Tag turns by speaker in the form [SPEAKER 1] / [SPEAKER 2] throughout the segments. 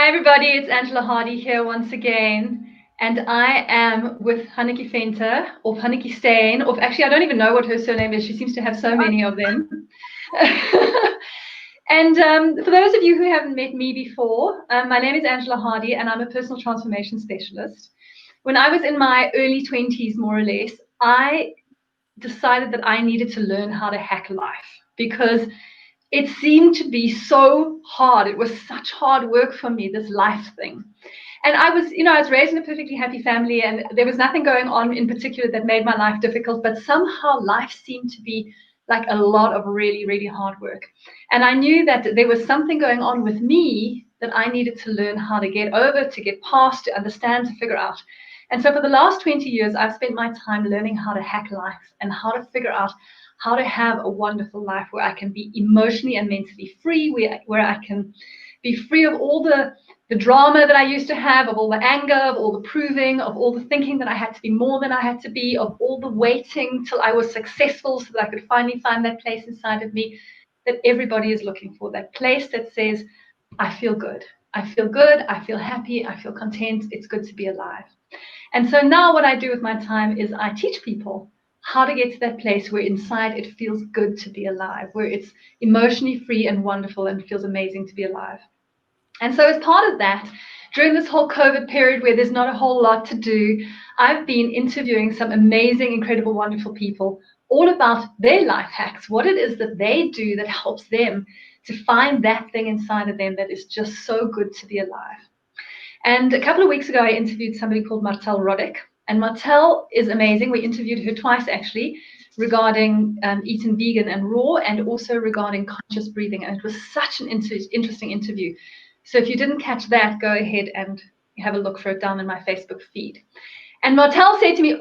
[SPEAKER 1] everybody, it's Angela Hardy here once again, and I am with Hanneke Venter, or Hanneke Steen, or actually I don't even know what her surname is, she seems to have so many of them. And for those of you who haven't met me before, my name is Angela Hardy and I'm a personal transformation specialist. When I was in my early 20s, more or less, I decided that I needed to learn how to hack life because it seemed to be so hard. It was such hard work for me, this life thing. And I was raised in a perfectly happy family, and there was nothing going on in particular that made my life difficult, but somehow life seemed to be like a lot of really, really hard work. And I knew that there was something going on with me that I needed to learn how to get over, to get past, to understand, to figure out. And so for the last 20 years, I've spent my time learning how to hack life and how to figure out how to have a wonderful life where I can be emotionally and mentally free, where I can be free of all the drama that I used to have, of all the anger, of all the proving, of all the thinking that I had to be more than I had to be, of all the waiting till I was successful so that I could finally find that place inside of me that everybody is looking for, that place that says, I feel good. I feel good. I feel happy. I feel content. It's good to be alive. And so now what I do with my time is I teach people how to get to that place where inside it feels good to be alive, where it's emotionally free and wonderful and feels amazing to be alive. And so as part of that, during this whole COVID period where there's not a whole lot to do, I've been interviewing some amazing, incredible, wonderful people all about their life hacks, what it is that they do that helps them to find that thing inside of them that is just so good to be alive. And a couple of weeks ago, I interviewed somebody called Martel Roddick. And Martel is amazing. We interviewed her twice, actually, regarding eating vegan and raw, and also regarding conscious breathing. And it was such an interesting interview. So if you didn't catch that, go ahead and have a look for it down in my Facebook feed. And Martel said to me,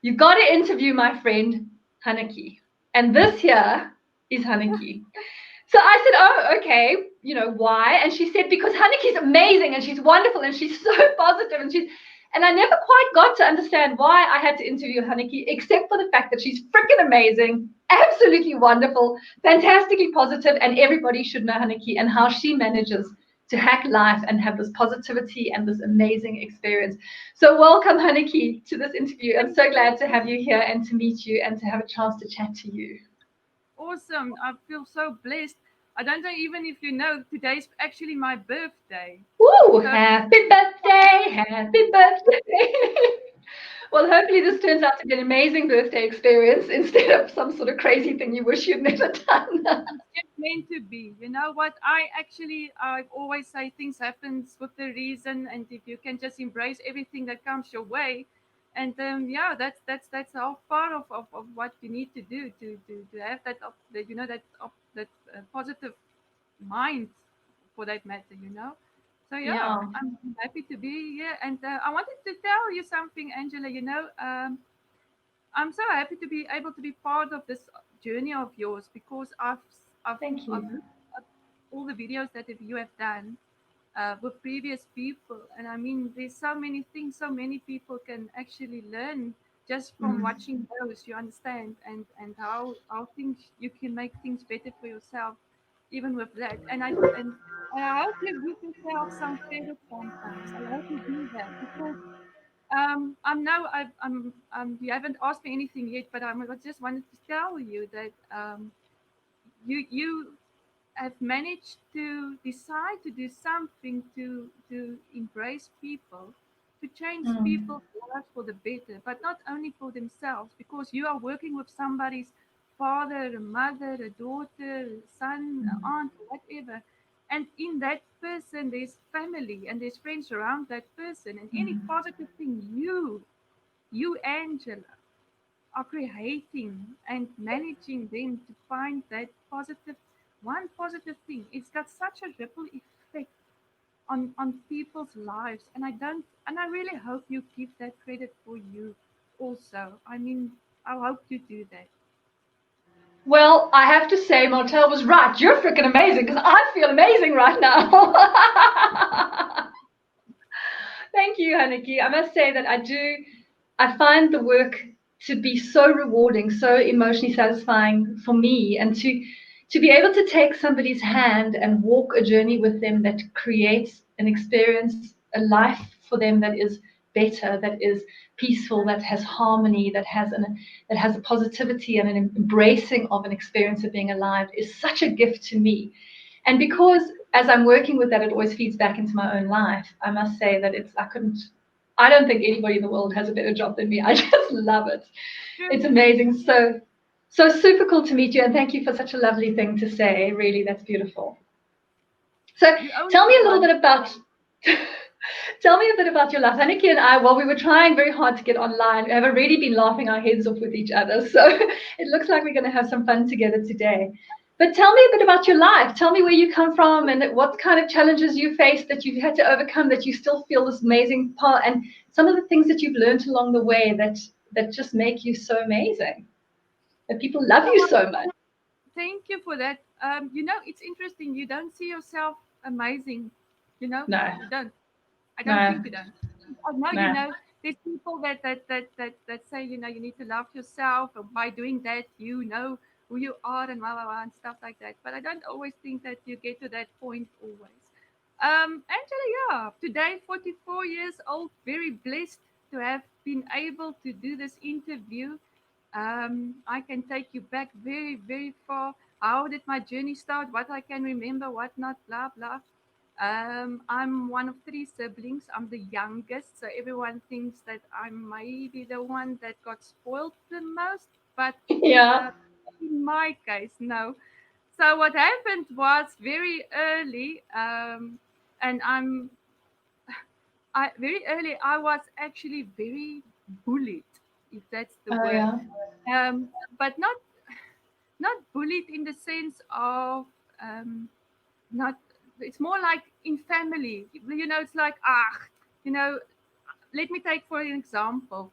[SPEAKER 1] you've got to interview my friend, Hanneke. And this here is Hanneke. So I said, oh, okay, why? And she said, because Hanneke's amazing and she's wonderful and she's so positive and I never quite got to understand why I had to interview Hanneke, except for the fact that she's freaking amazing, absolutely wonderful, fantastically positive, and everybody should know Hanneke and how she manages to hack life and have this positivity and this amazing experience. So welcome, Hanneke, to this interview. I'm so glad to have you here and to meet you and to have a chance to chat to you.
[SPEAKER 2] Awesome. I feel so blessed. I don't know even if you know, today's actually my birthday.
[SPEAKER 1] Woo! So, happy birthday! Happy birthday! Well, hopefully this turns out to be an amazing birthday experience instead of some sort of crazy thing you wish you'd never done.
[SPEAKER 2] It's just meant to be. You know what? I always say things happens with a reason, and if you can just embrace everything that comes your way, and that's the whole part of what you need to do to have that positive mind, for that matter. So
[SPEAKER 1] Yeah.
[SPEAKER 2] I'm happy to be here, and I wanted to tell you something, Angela. I'm so happy to be able to be part of this journey of yours because
[SPEAKER 1] Thank
[SPEAKER 2] I've
[SPEAKER 1] you.
[SPEAKER 2] looked at all the videos that you have done with previous people, and I mean, there's so many things so many people can actually learn just from watching those. You understand, and how things you can make things better for yourself, even with that. And I hope you give yourself some credit sometimes. I hope you do that because I'm now. You haven't asked me anything yet, but I just wanted to tell you that you have managed to decide to do something to embrace people, to change people's lives for the better, but not only for themselves, because you are working with somebody's father, a mother, a daughter, a son, an aunt, whatever. And in that person, there's family and there's friends around that person. And any positive thing Angela, are creating and managing them to find that one positive thing. It's got such a ripple effect on people's lives. And I really hope you give that credit for you also. I mean, I hope you do that.
[SPEAKER 1] Well, I have to say, Martel was right. You're freaking amazing because I feel amazing right now. Thank you, Hanneke. I must say that I find the work to be so rewarding, so emotionally satisfying for me, and to to be able to take somebody's hand and walk a journey with them that creates an experience, a life for them that is better, that is peaceful, that has harmony, that has a positivity and an embracing of an experience of being alive, is such a gift to me. And because as I'm working with that, it always feeds back into my own life. I must say that I don't think anybody in the world has a better job than me. I just love it. It's amazing. So super cool to meet you, and thank you for such a lovely thing to say. Really, that's beautiful. So tell me a little bit about tell me a bit about your life. Aniki and I, while we were trying very hard to get online, we have already been laughing our heads off with each other. So it looks like we're going to have some fun together today. But tell me a bit about your life. Tell me where you come from and what kind of challenges you faced that you've had to overcome, that you still feel this amazing part, and some of the things that you've learned along the way that just make you so amazing, that people love you so much.
[SPEAKER 2] Thank you for that. It's interesting. You don't see yourself amazing.
[SPEAKER 1] No,
[SPEAKER 2] You don't. I don't
[SPEAKER 1] no,
[SPEAKER 2] think you don't. I know,
[SPEAKER 1] no.
[SPEAKER 2] there's people that say, you need to love yourself, and by doing that, you know who you are and blah, blah, blah, and stuff like that. But I don't always think that you get to that point always. Angela, yeah, today, 44 years old, very blessed to have been able to do this interview. I can take you back very, very far. How did my journey start? What I can remember, what not, blah, blah. I'm one of three siblings. I'm the youngest, so everyone thinks that I may be the one that got spoiled the most. But
[SPEAKER 1] Yeah.
[SPEAKER 2] in my case, no. So what happened was very early, and I very early. I was actually very bullied, if that's the
[SPEAKER 1] Oh
[SPEAKER 2] word.
[SPEAKER 1] yeah.
[SPEAKER 2] Um, but not bullied in the sense of not. It's more like in family. It's like you know. Let me take for an example.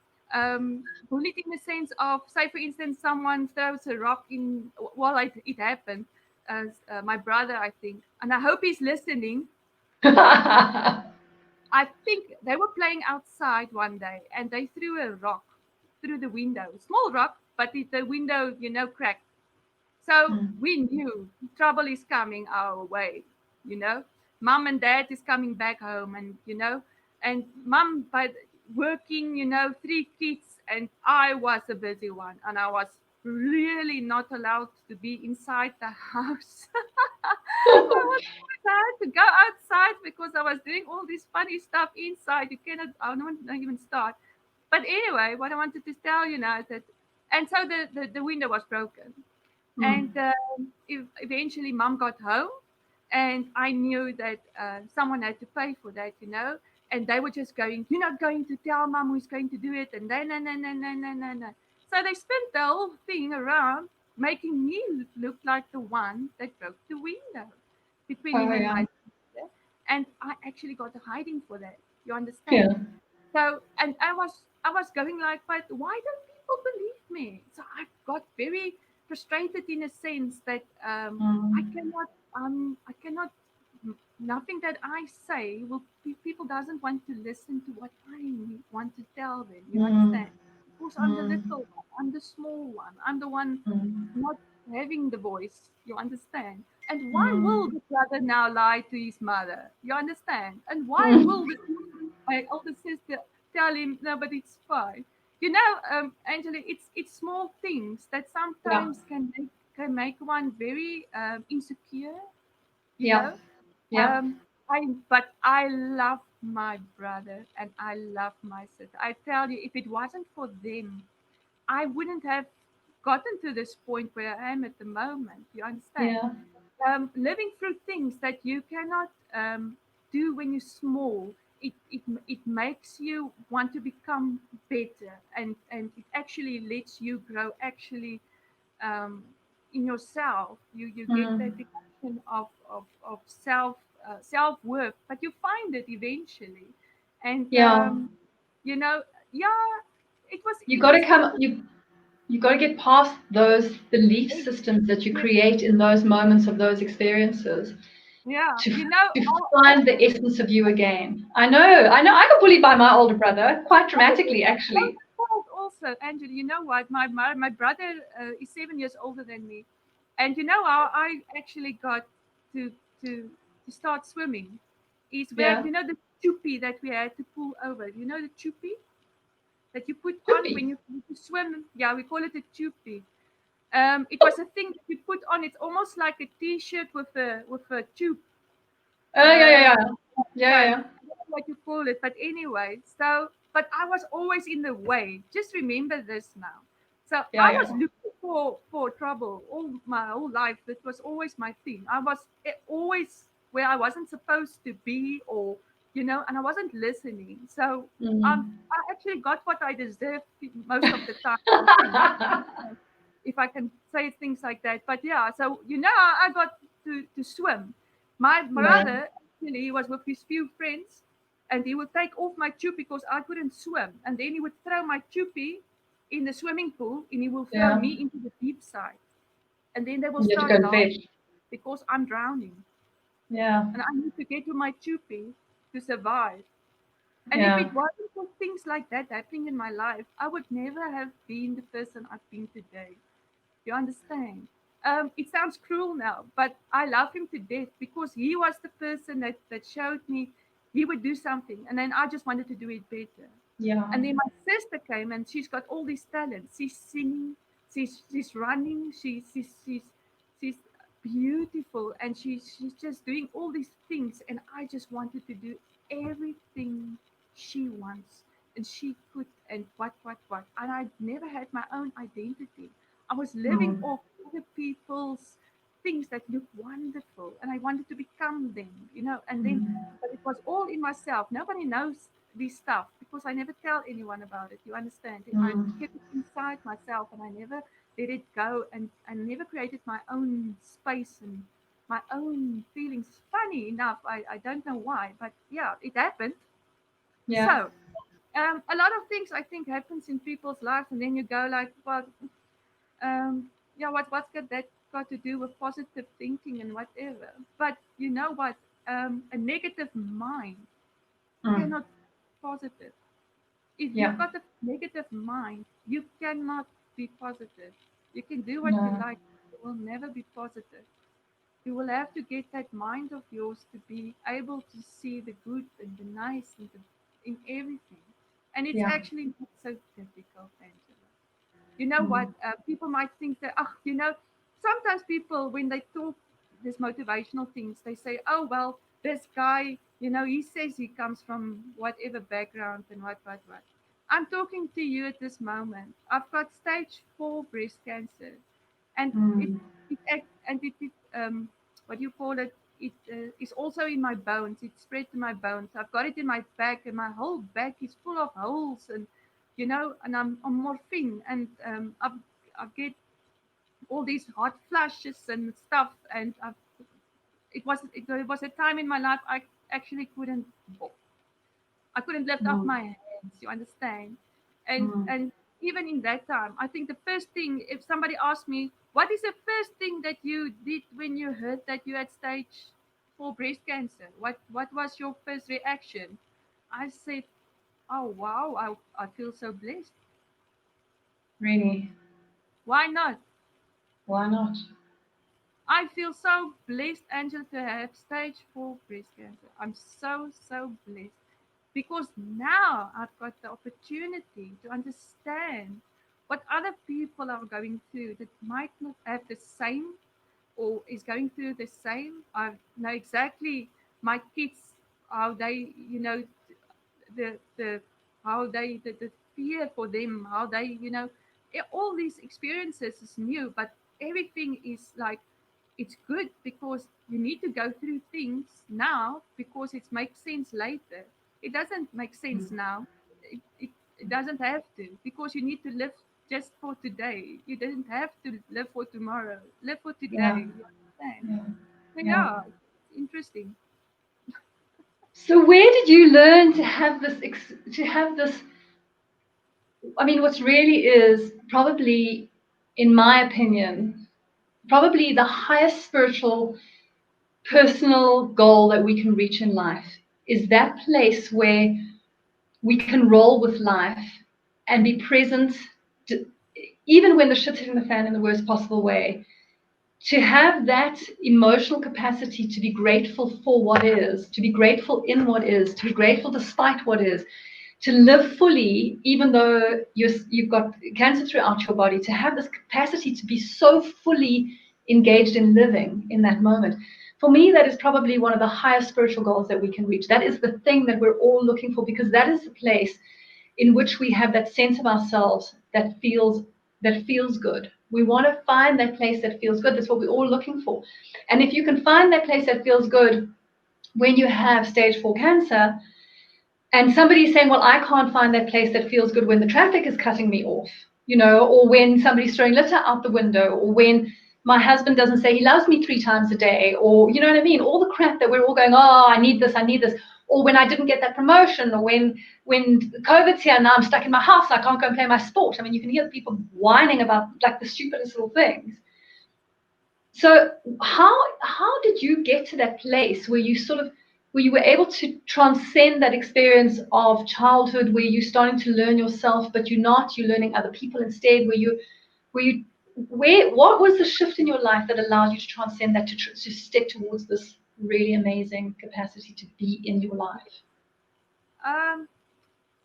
[SPEAKER 2] Bullied in the sense of, say, for instance, someone throws a rock in. Well, it happened. My brother, I think, and I hope he's listening. I think they were playing outside one day and they threw a rock through the window. Small rock, but the window, cracked. So we knew trouble is coming our way, you know. Mom and dad is coming back home, and mom by working, three kids, and I was a busy one, and I was really not allowed to be inside the house. I was sad to go outside because I was doing all this funny stuff inside. You cannot, I don't even start. But anyway, what I wanted to tell you now is that, and so the window was broken. And eventually, mom got home, and I knew that someone had to pay for that, And they were just going, "You're not going to tell mom who's going to do it," and then, no. So they spent the whole thing around making me look like the one that broke the window between
[SPEAKER 1] Oh
[SPEAKER 2] him and
[SPEAKER 1] yeah.
[SPEAKER 2] my sister. And I actually got a hiding for that. You
[SPEAKER 1] Yeah.
[SPEAKER 2] understand? So, and I was going like, but why don't people believe me? So I got very frustrated in a sense that I cannot, nothing that I say will people doesn't want to listen to what I want to tell them. You understand? Because I'm the little one, I'm the small one, I'm the one not having the voice. You understand? And why will the brother now lie to his mother? You understand? And why will my older sister tell him, no, but it's fine. Angela, it's small things that
[SPEAKER 1] Yeah.
[SPEAKER 2] sometimes can make one very insecure. You
[SPEAKER 1] Yeah.
[SPEAKER 2] know,
[SPEAKER 1] Yeah.
[SPEAKER 2] but I love my brother and I love my sister. I tell you, if it wasn't for them, I wouldn't have gotten to this point where I am at the moment. You understand?
[SPEAKER 1] Yeah.
[SPEAKER 2] Living through things that you cannot do when you're small, it makes you want to become better, and it actually lets you grow actually um, in yourself. You get that emotion of self-worth, but you find it eventually. And
[SPEAKER 1] Yeah.
[SPEAKER 2] you know yeah, it was
[SPEAKER 1] You
[SPEAKER 2] it
[SPEAKER 1] got to
[SPEAKER 2] was
[SPEAKER 1] come. You got to get past those belief systems that you create in those moments of those experiences
[SPEAKER 2] yeah,
[SPEAKER 1] to to
[SPEAKER 2] all
[SPEAKER 1] find the essence of you again. I know. I know. I got bullied by my older brother quite dramatically,
[SPEAKER 2] Well,
[SPEAKER 1] actually.
[SPEAKER 2] also, Angela, you know what? My brother is 7 years older than me, And you know how I actually got to to to start swimming is we had,
[SPEAKER 1] Yeah.
[SPEAKER 2] you know, the chuppy that we had to pull over. You know the chuppy that you put on when
[SPEAKER 1] Trippy.
[SPEAKER 2] you swim. Yeah, we call it a chuppy. It was a thing that you put on. It's almost like a t-shirt with a tube.
[SPEAKER 1] Oh, yeah, yeah,
[SPEAKER 2] Uh,
[SPEAKER 1] yeah. Yeah, yeah,
[SPEAKER 2] yeah, I
[SPEAKER 1] yeah.
[SPEAKER 2] don't know what you call it, but anyway. So, but I was always in the way. Just remember this now. So
[SPEAKER 1] Yeah,
[SPEAKER 2] I
[SPEAKER 1] yeah.
[SPEAKER 2] was looking for trouble all my whole life. That was always my thing. I was always where I wasn't supposed to be, or you know, and I wasn't listening. So
[SPEAKER 1] Mm.
[SPEAKER 2] I actually got what I deserved most of the time. I think, if I can say things like that. But yeah, so you know, I got to swim. My
[SPEAKER 1] Yeah.
[SPEAKER 2] brother actually was with his few friends, and he would take off my tube because I couldn't swim, and then he would throw my tubey in the swimming pool, and he will throw
[SPEAKER 1] Yeah.
[SPEAKER 2] me into the deep side, and then they will
[SPEAKER 1] You have to
[SPEAKER 2] start
[SPEAKER 1] go and
[SPEAKER 2] laughing
[SPEAKER 1] fetch.
[SPEAKER 2] because I'm drowning,
[SPEAKER 1] Yeah.
[SPEAKER 2] and I need to get to my tubey to survive. And if
[SPEAKER 1] Yeah.
[SPEAKER 2] it wasn't for things like that happening in my life, I would never have been the person I've been today. You understand? It sounds cruel now, but I love him to death because he was the person that showed me he would do something, and then I just wanted to do it better.
[SPEAKER 1] Yeah.
[SPEAKER 2] And then my sister came, and she's got all these talents. She's singing, she's running, she's beautiful, and she's just doing all these things. And I just wanted to do everything she wants, and she could, and what. And I never had my own identity. I was living
[SPEAKER 1] Mm.
[SPEAKER 2] off other people's things that look wonderful, and I wanted to become them, you know. And then,
[SPEAKER 1] Mm.
[SPEAKER 2] but it was all in myself. Nobody knows this stuff because I never tell anyone about it. You understand? I
[SPEAKER 1] Mm.
[SPEAKER 2] kept it inside myself, and I never let it go, and I never created my own space and my own feelings. Funny enough, I don't know why, but yeah, it happened.
[SPEAKER 1] Yeah.
[SPEAKER 2] So a lot of things I think happens in people's lives, and then you go like, well, yeah, what's got that got to do with positive thinking and whatever? But you know what? A negative mind
[SPEAKER 1] Mm.
[SPEAKER 2] cannot be positive. If you've
[SPEAKER 1] Yeah.
[SPEAKER 2] got a negative mind, you cannot be positive. You can do what you
[SPEAKER 1] No.
[SPEAKER 2] like, you will never be positive. You will have to get that mind of yours to be able to see the good and the nice in everything. And it's
[SPEAKER 1] Yeah.
[SPEAKER 2] actually not so difficult, Angela. You know what?
[SPEAKER 1] Mm.
[SPEAKER 2] People might think that, oh, you know, sometimes people, when they talk these motivational things, they say, oh, well, this guy, you know, he says he comes from whatever background and what. I'm talking to you at this moment. I've got stage 4 breast cancer, and
[SPEAKER 1] Mm.
[SPEAKER 2] what do you call it? It is also in my bones. It's spread to my bones. I've got it in my back, and my whole back is full of holes, and you know, and I'm on morphine, and I get all these hot flashes and stuff, and it was a time in my life I actually couldn't walk. I couldn't lift up
[SPEAKER 1] Mm.
[SPEAKER 2] my hands. You understand? And
[SPEAKER 1] Mm.
[SPEAKER 2] and even in that time, I think the first thing, if somebody asked me, what is the first thing that you did when you heard that you had stage 4 breast cancer? What was your first reaction? I said, oh wow, I feel so blessed.
[SPEAKER 1] Really?
[SPEAKER 2] Why not?
[SPEAKER 1] Why not?
[SPEAKER 2] I feel so blessed, Angela, to have stage 4 breast cancer. I'm so blessed because now I've got the opportunity to understand what other people are going through that might not have the same or is going through the same. I know exactly my kids, how they, you know, the how they the fear for them, how they, you know, all these experiences is new, but everything is like it's good because you need to go through things now because it makes sense later. It doesn't make sense
[SPEAKER 1] Mm.
[SPEAKER 2] now. It doesn't have to because you need to live just for today. You don't have to live for tomorrow. Live for
[SPEAKER 1] Yeah.
[SPEAKER 2] today. You understand?
[SPEAKER 1] Yeah.
[SPEAKER 2] So
[SPEAKER 1] Yeah.
[SPEAKER 2] yeah, it's interesting.
[SPEAKER 1] So where did you learn to have to have this? I mean, what's really is probably, in my opinion, probably the highest spiritual personal goal that we can reach in life is that place where we can roll with life and be present, to, even when the shit's hitting the fan in the worst possible way. to have that emotional capacity to be grateful for what is, to be grateful in what is, to be grateful despite what is, to live fully, even though you've got cancer throughout your body, to have this capacity to be so fully engaged in living in that moment. For me, that is probably one of the highest spiritual goals that we can reach. That is the thing that we're all looking for, because that is the place in which we have that sense of ourselves that feels good. We want to find that place that feels good. That's what we're all looking for. And if you can find that place that feels good when you have stage 4 cancer, and somebody's saying, well, I can't find that place that feels good when the traffic is cutting me off, or when somebody's throwing litter out the window, or when my husband doesn't say he loves me 3 times a day, or you know what I mean? All the crap that we're all going, oh, I need this, or when I didn't get that promotion, or when COVID's here, now I'm stuck in my house, I can't go and play my sport. I mean, you can hear people whining about like the stupidest little things. So how did you get to that place where you were able to transcend that experience of childhood, where you're starting to learn yourself, but you're learning other people instead? What was the shift in your life that allowed you to transcend that, to step towards this really amazing capacity to be in your life?
[SPEAKER 2] Um,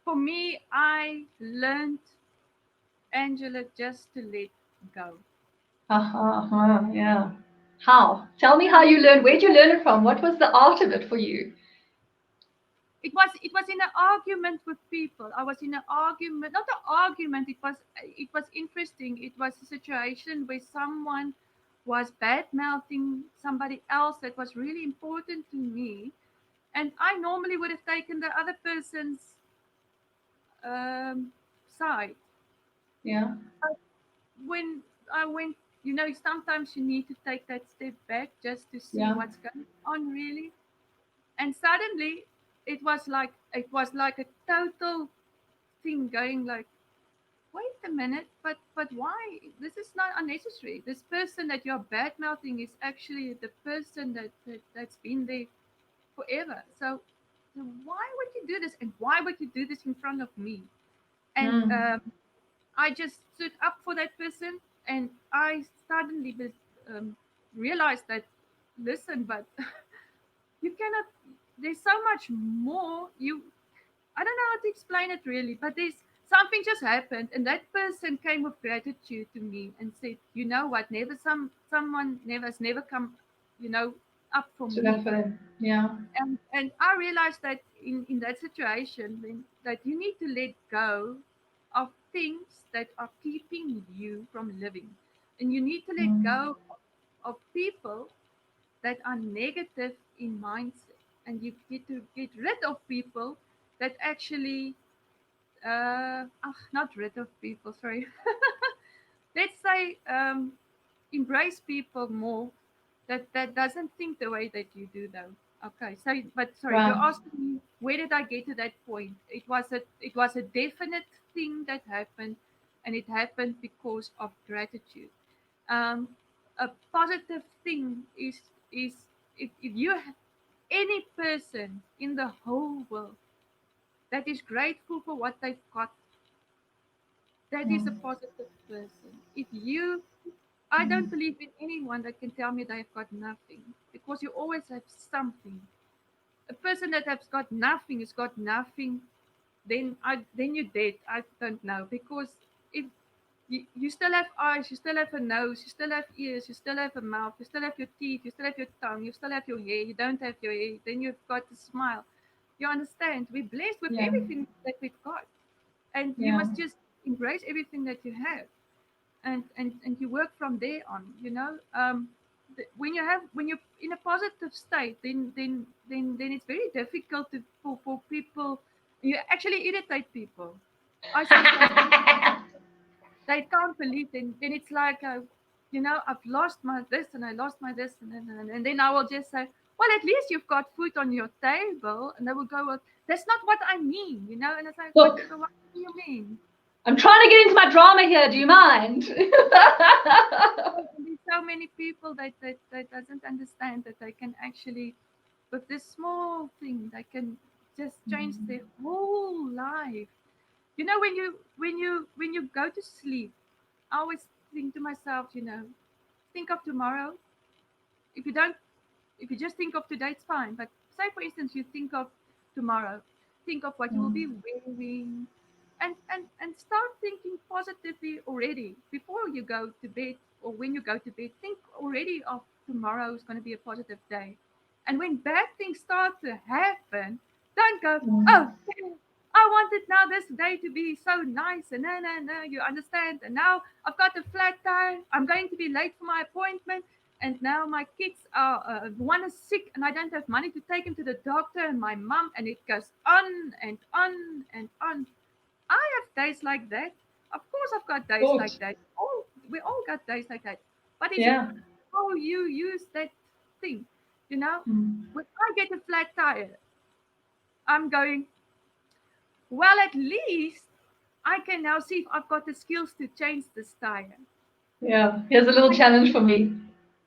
[SPEAKER 2] for me, I learned, Angela, just to let go.
[SPEAKER 1] Yeah. How? Tell me how you learned. Where'd you learn it from? What was the art of it for you?
[SPEAKER 2] It was in an argument with people. I was in an argument, not an argument. It was interesting. It was a situation where someone was bad mouthing somebody else that was really important to me, and I normally would have taken the other person's side.
[SPEAKER 1] Yeah.
[SPEAKER 2] But when I went, sometimes you need to take that step back just to see
[SPEAKER 1] Yeah.
[SPEAKER 2] what's going on really. And suddenly, it was like a total thing going like, wait a minute, but why? This is not unnecessary. This person that you're bad mouthing is actually the person that's been there forever. So why would you do this? And why would you do this in front of me? And
[SPEAKER 1] Mm.
[SPEAKER 2] I just stood up for that person, and I suddenly um, realized that, listen, but you cannot. There's so much more. I don't know how to explain it really, but there's something just happened, and that person came with gratitude to me and said, you know what, someone never has never come, you know, up for
[SPEAKER 1] So that
[SPEAKER 2] me.
[SPEAKER 1] for them. Yeah.
[SPEAKER 2] And I realized that in that situation, that you need to let go of things that are keeping you from living, and you need to let
[SPEAKER 1] Mm.
[SPEAKER 2] go of people that are negative in mindset, and you get to get rid of people that actually not rid of people, sorry. Let's say embrace people more that doesn't think the way that you do though. Okay, so but sorry, you're
[SPEAKER 1] Right.
[SPEAKER 2] asking me where did I get to that point. It was a definite thing that happened, and it happened because of gratitude. um a positive thing is if any person in the whole world that is grateful for what they've got, that is a
[SPEAKER 1] Mm.
[SPEAKER 2] positive person. I don't believe in anyone that can tell me they've got nothing, because you always have something. A person that has got nothing has got nothing. Then you're dead. I don't know, because if you still have eyes, you still have a nose, you still have ears, you still have a mouth, you still have your teeth, you still have your tongue, you still have your hair. You don't have your hair, then you've got a smile. You understand? We're blessed with
[SPEAKER 1] Yeah.
[SPEAKER 2] everything that we've got, and you
[SPEAKER 1] Yeah.
[SPEAKER 2] must just embrace everything that you have, and you work from there on. When you're in a positive state, then it's very difficult for people. You actually irritate people. I sometimes they can't believe. Then it's like, I've lost my this and I lost my this, and then I will just say, well, at least you've got food on your table, and they will go, well, that's not what I mean, and it's like, but
[SPEAKER 1] Look,
[SPEAKER 2] what do you mean?
[SPEAKER 1] I'm trying to get into my drama here. Do you mind?
[SPEAKER 2] There's so many people that doesn't understand that they can actually, with this small thing, they can just change their whole life. When you go to sleep, I always think to myself, think of tomorrow. If you don't, if you just think of today, it's fine. But say, for instance, you think of tomorrow, think of what you will be
[SPEAKER 1] Mm.
[SPEAKER 2] wearing, and start thinking positively already before you go to bed, or when you go to bed. Think already of tomorrow is going to be a positive day. And when bad things start to happen, don't go, oh,
[SPEAKER 1] Mm.
[SPEAKER 2] I wanted now this day to be so nice, and no, you understand. And now I've got a flat tire. I'm going to be late for my appointment, and now my kids are one is sick, and I don't have money to take him to the doctor, and my mum, and it goes on and on and on. I have days like that. Of course, I've got days like
[SPEAKER 1] Thought.
[SPEAKER 2] that. We all got days like that. But it's
[SPEAKER 1] Yeah.
[SPEAKER 2] how you use that thing. You know,
[SPEAKER 1] Mm.
[SPEAKER 2] when I get a flat tire, I'm going, well, at least I can now see if I've got the skills to change this tire.
[SPEAKER 1] Yeah. Here's a little challenge for me.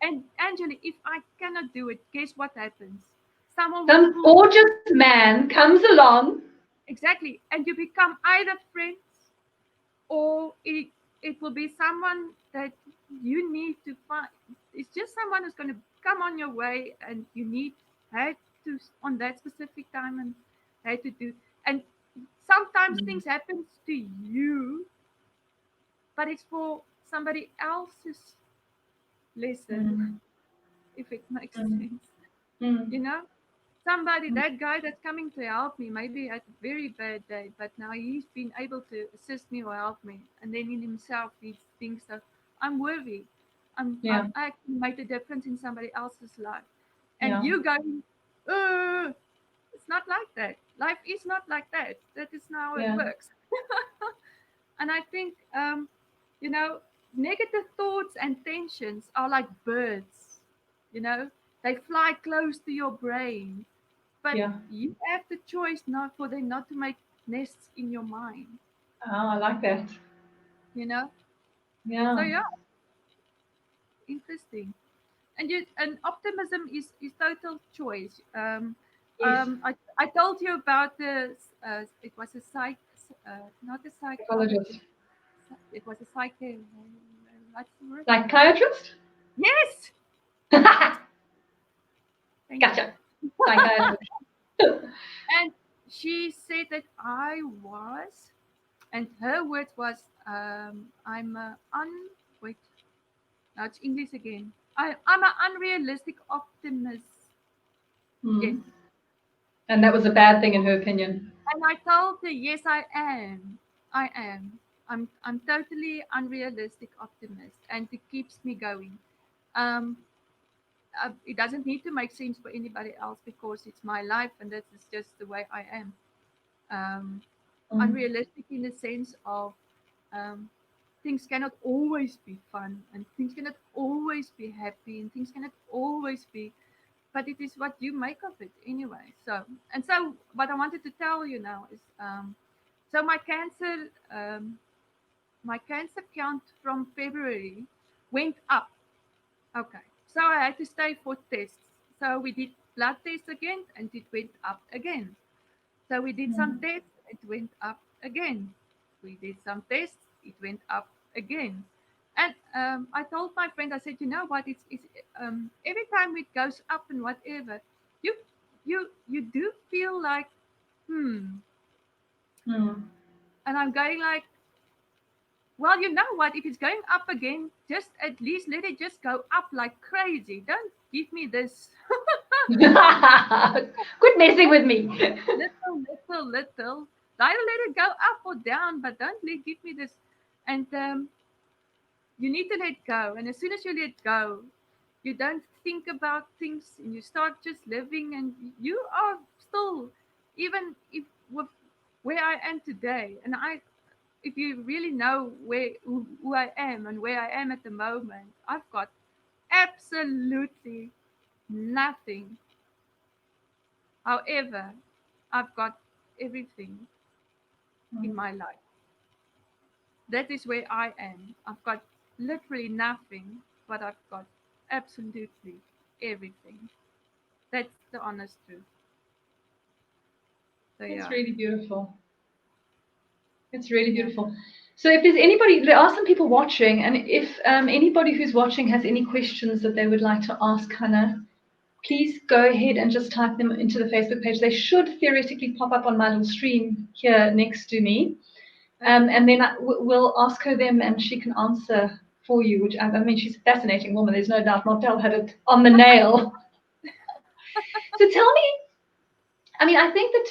[SPEAKER 2] And Angela, if I cannot do it, guess what happens? Someone will
[SPEAKER 1] Some
[SPEAKER 2] pull
[SPEAKER 1] gorgeous man comes along.
[SPEAKER 2] exactly, and you become either friends, or it will be someone that you need to find. It's just someone who's going to come on your way, and you need had to on that specific time and had to do. And sometimes
[SPEAKER 1] Mm.
[SPEAKER 2] things happen to you, but it's for somebody else's lesson,
[SPEAKER 1] Mm.
[SPEAKER 2] if it makes
[SPEAKER 1] Mm.
[SPEAKER 2] sense. You
[SPEAKER 1] Mm.
[SPEAKER 2] know, somebody, that guy that's coming to help me, maybe had a very bad day, but now he's been able to assist me or help me. And then in himself, he thinks that I'm worthy. I've
[SPEAKER 1] Yeah.
[SPEAKER 2] actually made a difference in somebody else's life. And
[SPEAKER 1] Yeah.
[SPEAKER 2] you going, uh, it's not like that. Life is not like that. That is not how it
[SPEAKER 1] Yeah.
[SPEAKER 2] works. And I think, you know, negative thoughts and tensions are like birds. You know, they fly close to your brain, but
[SPEAKER 1] Yeah.
[SPEAKER 2] you have the choice not for them not to make nests in your mind.
[SPEAKER 1] Oh, I like that.
[SPEAKER 2] You know, so
[SPEAKER 1] Yeah.
[SPEAKER 2] yeah, interesting. And optimism is total choice.
[SPEAKER 1] Yes.
[SPEAKER 2] I told you about the it was a not a psychologist.
[SPEAKER 1] Psychologist.
[SPEAKER 2] It was a what's the word?
[SPEAKER 1] Psychiatrist?
[SPEAKER 2] Yes,
[SPEAKER 1] Gotcha.
[SPEAKER 2] thank you.
[SPEAKER 1] Psychiatrist.
[SPEAKER 2] And she said that I was, and her words was, I'm a wait, now it's English again. I'm an unrealistic optimist. Yes.
[SPEAKER 1] Mm. And that was a bad thing in her opinion.
[SPEAKER 2] And I told her, yes, I am. I am. I'm totally unrealistic optimist, and it keeps me going. Um, it doesn't need to make sense for anybody else because it's my life, and that is just the way I am. Um,
[SPEAKER 1] Mm.
[SPEAKER 2] Unrealistic in the sense of um, things cannot always be fun, and things cannot always be happy, and things cannot always be, but it is what you make of it anyway. So what I wanted to tell you now is so my cancer count from February went up. Okay, so I had to stay for tests. So we did blood tests again, and it went up again. So we did some
[SPEAKER 1] Mm.
[SPEAKER 2] tests, it went up again. We did some tests, it went up again. And I told my friend, I said, you know what? It's every time it goes up and whatever, you you do feel like, hmm.
[SPEAKER 1] Mm.
[SPEAKER 2] And I'm going like, well, you know what? If it's going up again, just at least let it just go up like crazy. Don't give me this
[SPEAKER 1] Quit messing with me.
[SPEAKER 2] little. Either let it go up or down, but don't give me this. And you need to let go. And as soon as you let go, you don't think about things, and you start just living. And you are still, even if with where I am today, and if you really know who I am and where I am at the moment, I've got absolutely nothing. However, I've got everything in
[SPEAKER 1] Mm.
[SPEAKER 2] my life. That is where I am. I've got literally nothing, but I've got absolutely everything. That's the honest truth. So
[SPEAKER 1] It's
[SPEAKER 2] yeah,
[SPEAKER 1] really beautiful. It's really
[SPEAKER 2] yeah.
[SPEAKER 1] beautiful. So if there's anybody, there are some people watching, and if anybody who's watching has any questions that they would like to ask Hannah, please go ahead and just type them into the Facebook page. They should theoretically pop up on my little stream here next to me. And then we'll ask her them and she can answer for you, which I mean, she's a fascinating woman. There's no doubt. Martel had it on the nail. So tell me, I mean, I think that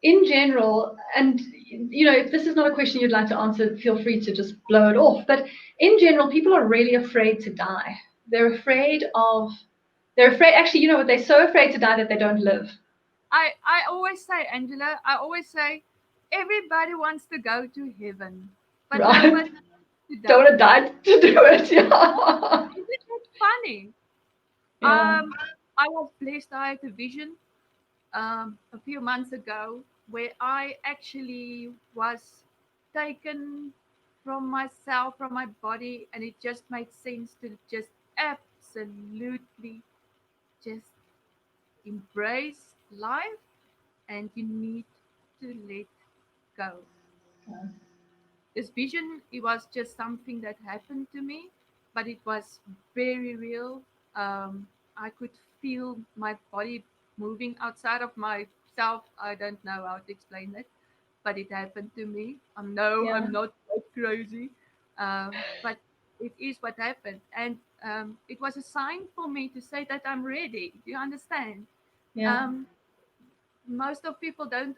[SPEAKER 1] in general, and you know, if this is not a question you'd like to answer, feel free to just blow it off. But in general, people are really afraid to die. They're afraid, actually, you know what, they're so afraid to die that they don't live.
[SPEAKER 2] I always say, Angela, I always say, everybody wants to go to heaven, but
[SPEAKER 1] Right?
[SPEAKER 2] nobody wants to
[SPEAKER 1] Don't want to
[SPEAKER 2] die.
[SPEAKER 1] die to do it. Yeah.
[SPEAKER 2] Isn't it funny?
[SPEAKER 1] Yeah.
[SPEAKER 2] I was blessed. I had a vision a few months ago where I actually was taken from myself, from my body, and it just made sense to just absolutely just embrace life, and you need to let go.
[SPEAKER 1] Yeah.
[SPEAKER 2] This vision, it was just something that happened to me, but it was very real. I could feel my body moving outside of myself. I don't know how to explain it, but it happened to me. I'm not that crazy, but it is what happened, and it was a sign for me to say that I'm ready. Do you understand?
[SPEAKER 1] Yeah.
[SPEAKER 2] Um, Most of people don't.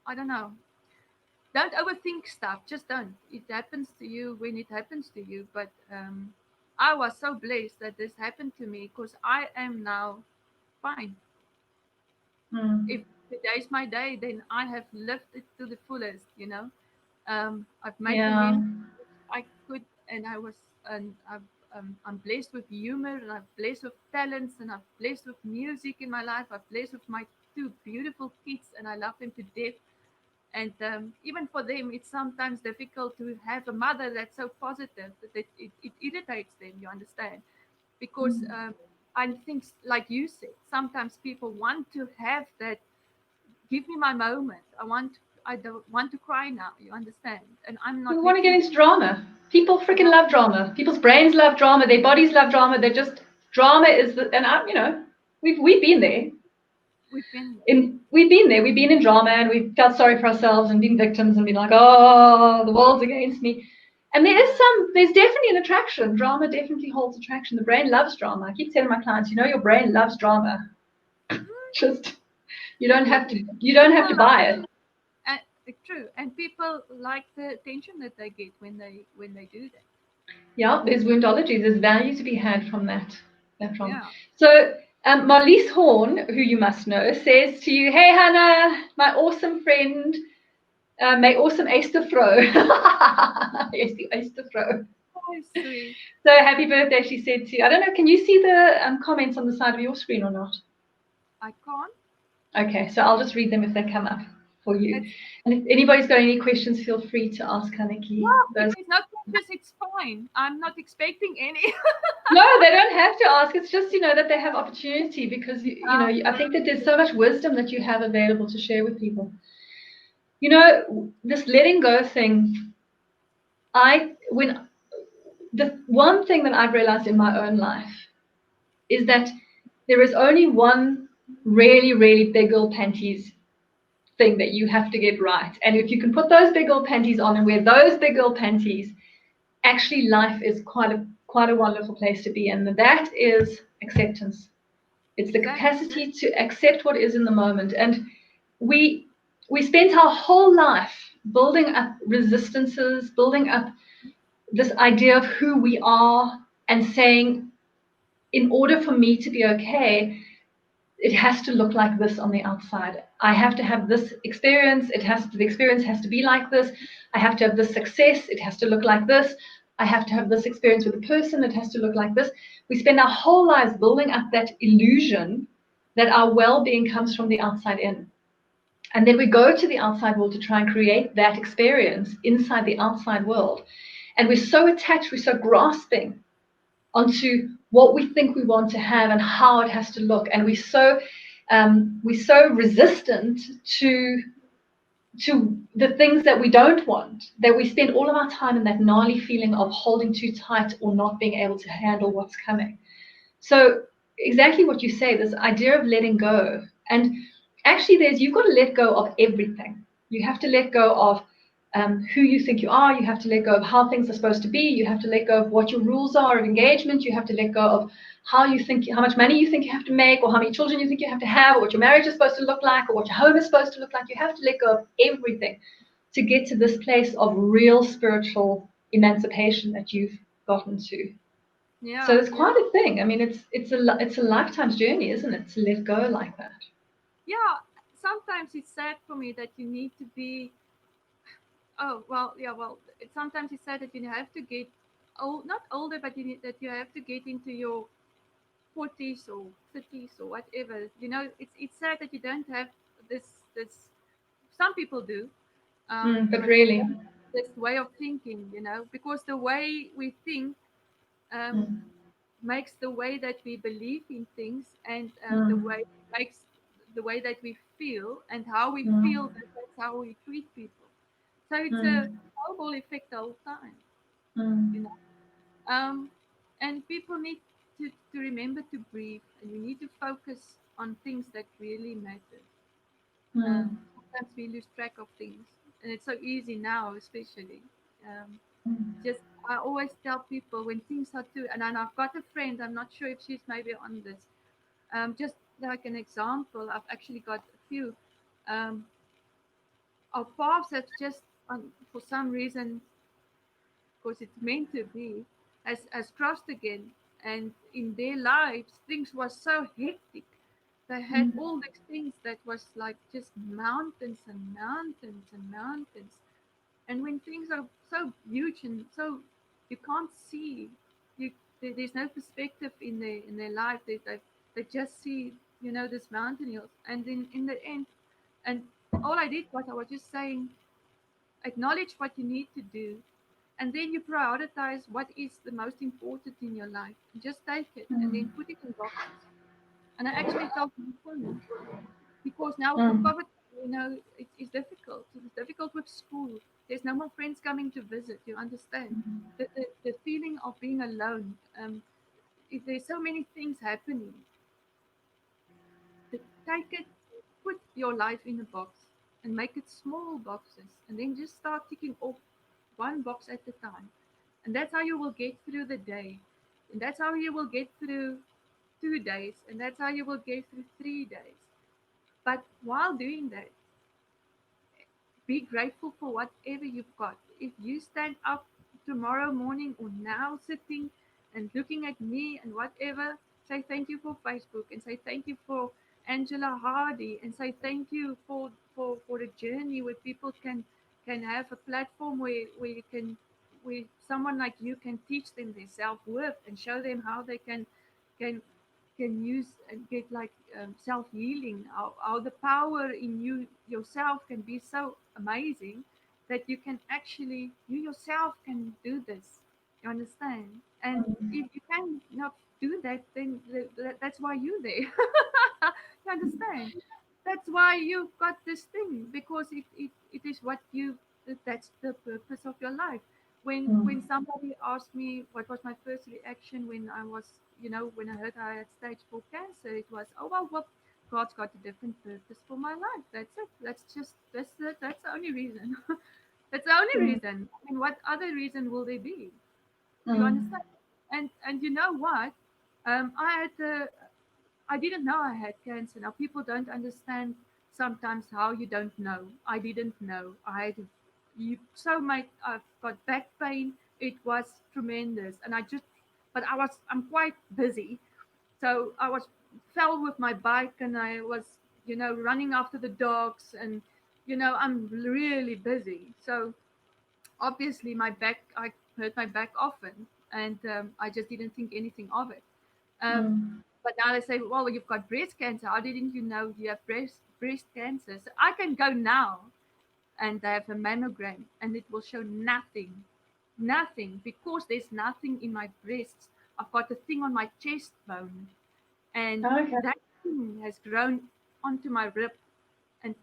[SPEAKER 2] I don't know, don't overthink stuff. Just don't. It happens to you when it happens to you. But I was so blessed that this happened to me because I am now fine.
[SPEAKER 1] Mm.
[SPEAKER 2] If today's my day, then I have lived it to the fullest. I've made the
[SPEAKER 1] Yeah.
[SPEAKER 2] memories I could, and I was, and I'm blessed with humor, and I'm blessed with talents, and I'm blessed with music in my life. I'm blessed with my two beautiful kids, and I love them to death. And even for them, it's sometimes difficult to have a mother that's so positive that it irritates them. You understand? Because I think, like you said, sometimes people want to have that. Give me my moment. I don't want to cry now. You understand? And I'm
[SPEAKER 1] We
[SPEAKER 2] not
[SPEAKER 1] want to get
[SPEAKER 2] letting.
[SPEAKER 1] into drama. People freaking
[SPEAKER 2] Yeah,
[SPEAKER 1] love drama. People's brains love drama. Their bodies love drama. They're just drama is the, and I, you know, we've been there.
[SPEAKER 2] we've been there.
[SPEAKER 1] We've been there. We've been in drama and we've felt sorry for ourselves and been victims and been like, oh, the world's against me. And there's definitely an attraction. Drama definitely holds attraction. The brain loves drama. I keep telling my clients, you know, your brain loves drama. Just you don't have to
[SPEAKER 2] People
[SPEAKER 1] buy it.
[SPEAKER 2] and true, and people like the attention that they get when they do that.
[SPEAKER 1] Yeah, there's woundology. There's value to be had from that trauma.
[SPEAKER 2] Yeah.
[SPEAKER 1] So Marliese Horn, who you must know, says to you, "Hey Hannah, my awesome friend, my awesome ace to throw." Yes, the ace to throw.
[SPEAKER 2] Oh, sweet.
[SPEAKER 1] So happy birthday, she said to you. I don't know, can you see the comments on the side of your screen or not?
[SPEAKER 2] I can't.
[SPEAKER 1] Okay, so I'll just read them if they come up for you.
[SPEAKER 2] It's
[SPEAKER 1] And if anybody's got any questions, feel free to ask Hanneke.
[SPEAKER 2] yeah. If
[SPEAKER 1] Those
[SPEAKER 2] there's no questions, it's fine. I'm not expecting any.
[SPEAKER 1] No, they don't have to ask. It's just, you know, that they have opportunity because, you know, I think that there's so much wisdom that you have available to share with people. You know, this letting go thing, when the one thing that I've realized in my own life is that there is only one really, really big old panties thing that you have to get right. And if you can put those big old panties on and wear those big old panties, actually life is quite a wonderful place to be in. And that is acceptance. It's the
[SPEAKER 2] Exactly.
[SPEAKER 1] capacity to accept what is in the moment. And we spent our whole life building up resistances, building up this idea of who we are, and saying, in order for me to be okay, it has to look like this on the outside. I have to have this experience. The experience has to be like this. I have to have this success. It has to look like this. I have to have this experience with a person. It has to look like this. We spend our whole lives building up that illusion that our well-being comes from the outside in. And then we go to the outside world to try and create that experience inside the outside world. And we're so attached, we're so grasping onto what we think we want to have and how it has to look. And we're so resistant to to the things that we don't want, that we spend all of our time in that gnarly feeling of holding too tight or not being able to handle what's coming. So exactly what you say, this idea of letting go. And actually there's you've got to let go of everything. You have to let go of who you think you are. You have to let go of how things are supposed to be. You have to let go of what your rules are of engagement. You have to let go of how you think, how much money you think you have to make, or how many children you think you have to have, or what your marriage is supposed to look like, or what your home is supposed to look like. You have to let go of everything to get to this place of real spiritual emancipation that you've gotten to. So
[SPEAKER 2] Yeah,
[SPEAKER 1] it's
[SPEAKER 2] yeah,
[SPEAKER 1] quite a thing. I mean, it's a lifetime's journey, isn't it, to let go like that?
[SPEAKER 2] yeah. Sometimes it's sad for me that you need to be. Oh well, yeah. Well, sometimes it's sad that you have to get old, not older, but that you have to get into your 40s or 30s or whatever. It's sad that you don't have this. Some people do,
[SPEAKER 1] But
[SPEAKER 2] but
[SPEAKER 1] really,
[SPEAKER 2] this way of thinking, because the way we think um,
[SPEAKER 1] mm,
[SPEAKER 2] makes the way that we believe in things, and the
[SPEAKER 1] mm,
[SPEAKER 2] way makes the way that we feel, and how we feel,
[SPEAKER 1] mm,
[SPEAKER 2] that's how we treat people. So it's a
[SPEAKER 1] mm,
[SPEAKER 2] snowball effect the whole time, you know.
[SPEAKER 1] mm,
[SPEAKER 2] Um, and people need to remember to breathe, and you need to focus on things that really matter.
[SPEAKER 1] mm,
[SPEAKER 2] Sometimes we lose track of things, and it's so easy now, especially. Um,
[SPEAKER 1] mm,
[SPEAKER 2] just I always tell people when things are too, and I've got a friend. I'm not sure if she's maybe on this. Just like an example, I've actually got a few. Um, our paths have just, for some reason, because it's meant to be, has crossed again. And in their lives, things was so hectic. They had
[SPEAKER 1] mm,
[SPEAKER 2] all these things that was like just mountains and mountains and mountains. And when things are so huge and so you can't see, you there's no perspective in their life. They just see, this mountain hills. And in the end, and all I did was I was just saying, acknowledge what you need to do, and then you prioritize what is the most important in your life. Just take it and then
[SPEAKER 1] mm,
[SPEAKER 2] put it in boxes. And I actually told my son, because now for
[SPEAKER 1] mm,
[SPEAKER 2] COVID, it's difficult. It's difficult with school. There's no more friends coming to visit. You understand the feeling of being alone. If there's so many things happening, take it, put your life in a box, and make it small boxes, and then just start ticking off one box at a time. And that's how you will get through the day, and that's how you will get through 2 days, and that's how you will get through 3 days. But while doing that, be grateful for whatever you've got. If you stand up tomorrow morning or now sitting and looking at me and whatever, say thank you for Facebook, and say thank you for Angela Hardy, and say thank you for a journey where people can have a platform where you can, where someone like you can teach them their self-worth and show them how they can can use and get like self-healing, how the power in yourself can be so amazing that you can actually, you yourself can do this. You understand? And if you can not do that, then that's why you're there. You understand? That's why you've got this thing, because it is what you, that's the purpose of your life. When
[SPEAKER 1] mm,
[SPEAKER 2] somebody asked me what was my first reaction when I was, when I heard I had stage 4 cancer, it was, oh well, God's got a different purpose for my life. That's it. That's the only reason. That's the only
[SPEAKER 1] mm,
[SPEAKER 2] reason. I mean, what other reason will there be? You understand?
[SPEAKER 1] mm,
[SPEAKER 2] And you know what? I had I didn't know I had cancer. Now people don't understand sometimes how you don't know. I didn't know. I had I've got back pain. It was tremendous, and I'm quite busy, so I was fell with my bike, and I was running after the dogs, and I'm really busy. So obviously I hurt my back often, and I just didn't think anything of it. Um,
[SPEAKER 1] mm,
[SPEAKER 2] but now they say, well, you've got breast cancer. How didn't you know you have breast cancer? So I can go now and have a mammogram, and it will show nothing, nothing, because there's nothing in my breasts. I've got a thing on my chest bone, and
[SPEAKER 1] okay.
[SPEAKER 2] that thing has grown onto my rib, and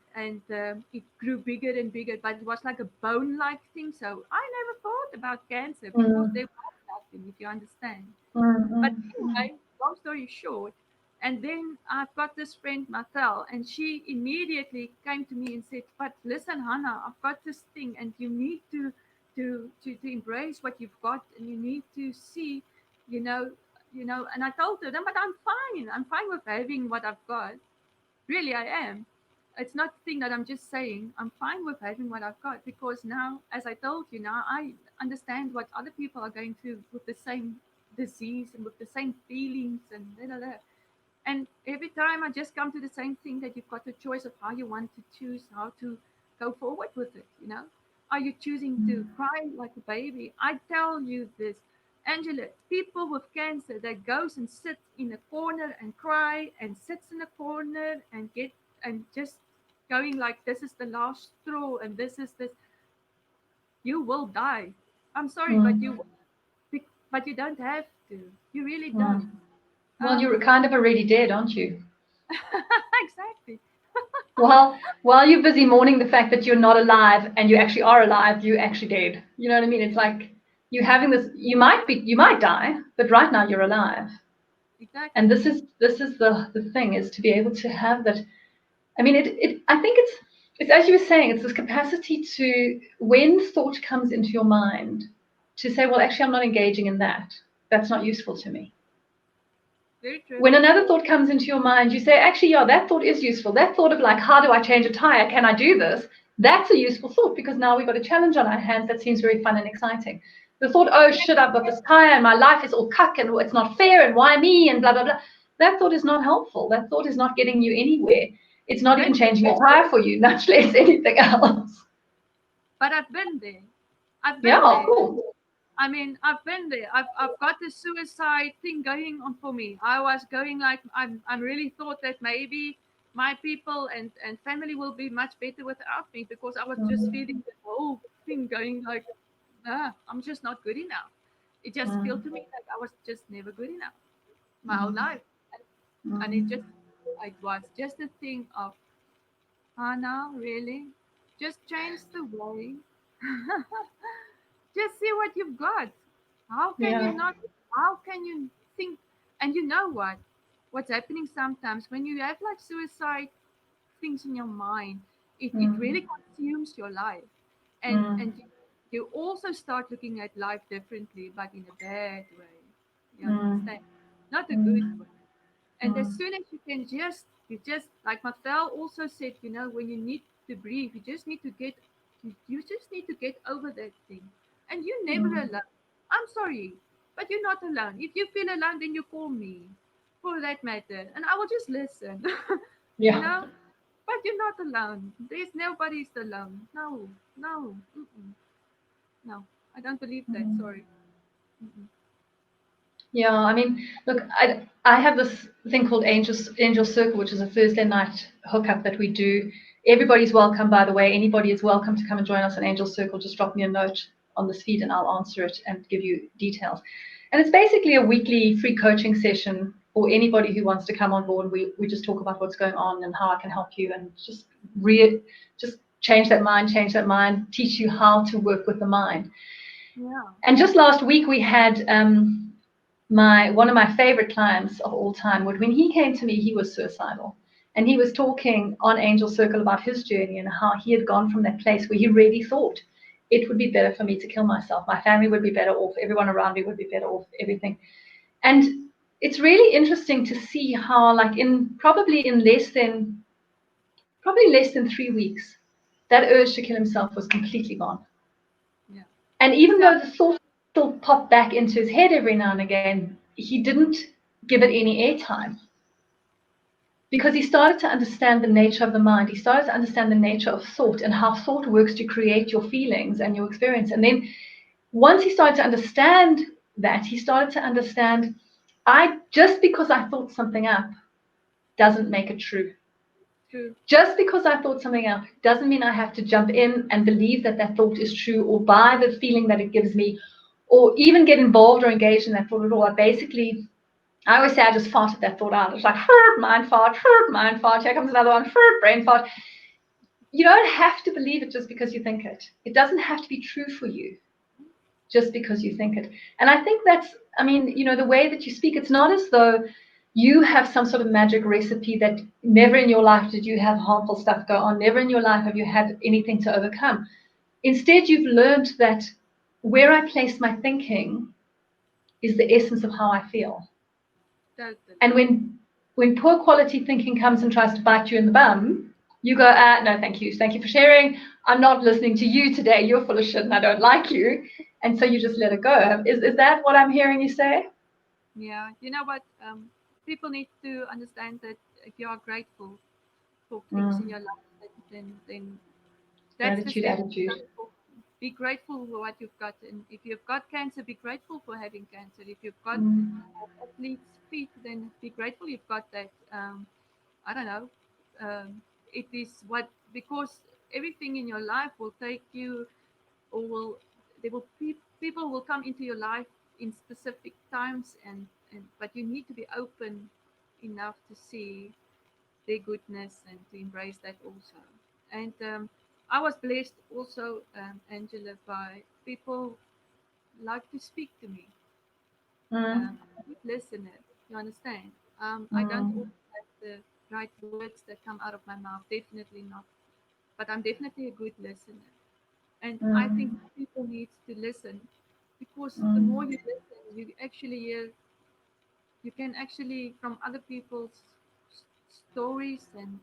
[SPEAKER 2] it grew bigger and bigger, but it was like a bone-like thing. So I never thought about cancer because
[SPEAKER 1] Mm,
[SPEAKER 2] there was nothing, if you understand.
[SPEAKER 1] mm,
[SPEAKER 2] But
[SPEAKER 1] mm, mm,
[SPEAKER 2] anyway, long story short, and then I've got this friend Martel, and she immediately came to me and said, "But listen, Hannah, I've got this thing, and you need to embrace what you've got, and you need to see, you know, you know." And I told her, "No, but I'm fine. I'm fine with having what I've got. Really, I am. It's not the thing that I'm just saying. I'm fine with having what I've got because now, as I told you, now I understand what other people are going through with the same disease and with the same feelings and da, da, da. And every time I just come to the same thing that you've got the choice of how you want to choose how to go forward with it, you know? Are you choosing to cry like a baby? I tell you this, Angela, people with cancer that goes and sits in a corner and cry and sits in a corner and get and just going like this is the last straw and this is this, you will die. I'm sorry, but
[SPEAKER 1] mm,
[SPEAKER 2] but you don't have to. You really
[SPEAKER 1] mm.
[SPEAKER 2] don't.
[SPEAKER 1] Well, you're kind of already dead, aren't you?
[SPEAKER 2] Exactly.
[SPEAKER 1] While you're busy mourning the fact that you're not alive and you actually are alive, you're actually dead. You know what I mean? It's like you having this. You might die, but right now you're alive. And
[SPEAKER 2] Exactly.
[SPEAKER 1] this is the thing is to be able to have that. I mean, I think it's as you were saying, it's this capacity to when thought comes into your mind, to say, well, actually, I'm not engaging in that. That's not useful to me.
[SPEAKER 2] Very true.
[SPEAKER 1] When another thought comes into your mind, you say, actually, yeah, that thought is useful. That thought of like, how do I change a tire? Can I do this? That's a useful thought because now we've got a challenge on our hands that seems very fun and exciting. The thought, oh shit, I've got this tire and my life is all cuck and it's not fair and why me and blah, blah, blah. That thought is not helpful. That thought is not getting you anywhere. It's not even
[SPEAKER 2] But
[SPEAKER 1] changing a tire for you, much less anything else.
[SPEAKER 2] I've been there. I've
[SPEAKER 1] Yeah,
[SPEAKER 2] been there.
[SPEAKER 1] cool.
[SPEAKER 2] I mean, I've been there. I've got the suicide thing going on for me. I was going like I'm really thought that maybe my people and family will be much better without me because I was just
[SPEAKER 1] Mm,
[SPEAKER 2] feeling the whole thing going like, I'm just not good enough. It just felt
[SPEAKER 1] mm,
[SPEAKER 2] to me like I was just never good enough my whole
[SPEAKER 1] mm,
[SPEAKER 2] life, and
[SPEAKER 1] mm.
[SPEAKER 2] it was just a thing of Hannah, really, just change the way. Just see what you've got. How can you
[SPEAKER 1] Yeah.
[SPEAKER 2] not? How can you think? And you know what? What's happening sometimes when you have like suicide things in your mind, it really
[SPEAKER 1] Mm,
[SPEAKER 2] consumes your life, and
[SPEAKER 1] mm,
[SPEAKER 2] you also start looking at life differently, but in a bad way. You
[SPEAKER 1] mm,
[SPEAKER 2] understand? Not a good
[SPEAKER 1] mm,
[SPEAKER 2] way. And as
[SPEAKER 1] mm,
[SPEAKER 2] soon as you can you just like Martel also said, you know, when you need to breathe, you just need to you just need to get over that thing. And you're never
[SPEAKER 1] mm.
[SPEAKER 2] alone. I'm sorry, but you're not alone. If you feel alone, then you call me for that matter, and I will just listen. You
[SPEAKER 1] Yeah.
[SPEAKER 2] know, but you're not alone. There's nobody's alone. No, no, mm-mm, no. I don't believe that.
[SPEAKER 1] Mm.
[SPEAKER 2] Sorry. Mm-mm.
[SPEAKER 1] Yeah, I mean, look, I have this thing called Angel Circle, which is a Thursday night hookup that we do. Everybody's welcome, by the way. Anybody is welcome to come and join us on Angel Circle. Just drop me a note on this feed and I'll answer it and give you details. And it's basically a weekly free coaching session for anybody who wants to come on board. We just talk about what's going on and how I can help you and just change that mind, teach you how to work with the mind.
[SPEAKER 2] Yeah.
[SPEAKER 1] And just last week we had my one of my favorite clients of all time. When he came to me, he was suicidal, and he was talking on Angel Circle about his journey and how he had gone from that place where he really thought it would be better for me to kill myself. My family would be better off. Everyone around me would be better off. Everything. And it's really interesting to see how, like, in less than 3 weeks, that urge to kill himself was completely gone.
[SPEAKER 2] Yeah.
[SPEAKER 1] And even
[SPEAKER 2] So
[SPEAKER 1] though the thought still popped back into his head every now and again, he didn't give it any airtime because he started to understand the nature of the mind. He started to understand the nature of thought and how thought works to create your feelings and your experience. And then once he started to understand that, he started to understand I just because I thought something up doesn't make it true.
[SPEAKER 2] true.
[SPEAKER 1] Just because I thought something up doesn't mean I have to jump in and believe that that thought is true or buy the feeling that it gives me or even get involved or engaged in that thought at all. I always say I just farted that thought out. It's like, mind fart, here comes another one, brain fart. you don't have to believe it just because you think it. It doesn't have to be true for you just because you think it. And I think that's, I mean, the way that you speak, it's not as though you have some sort of magic recipe that never in your life did you have harmful stuff go on, never in your life have you had anything to overcome. Instead, you've learned that where I place my thinking is the essence of how I feel.
[SPEAKER 2] Totally.
[SPEAKER 1] And when poor quality thinking comes and tries to bite you in the bum, you go, no, thank you. Thank you for sharing. I'm not listening to you today. You're full of shit and I don't like you. And so you just let it go. Is that what I'm hearing you say?
[SPEAKER 2] Yeah. You know what? People need to understand that if you are grateful for things in your life, then that's the
[SPEAKER 1] Gratitude,
[SPEAKER 2] step.
[SPEAKER 1] attitude.
[SPEAKER 2] Be grateful for what you've got, and if you've got cancer, be grateful for having cancer. If you've got athlete's feet, then be grateful you've got that. I don't know. It is what, because everything in your life will take you, or will there will people will come into your life in specific times, and but you need to be open enough to see their goodness and to embrace that also. And I was blessed also, Angela, by people like to speak to me.
[SPEAKER 1] Mm,
[SPEAKER 2] I'm a good listener. You understand? I don't
[SPEAKER 1] mm,
[SPEAKER 2] always have the right words that come out of my mouth. Definitely not. But I'm definitely a good listener. And I think
[SPEAKER 1] mm,
[SPEAKER 2] people need to listen, because the more
[SPEAKER 1] mm,
[SPEAKER 2] you listen, you actually hear, you can actually from other people's stories, and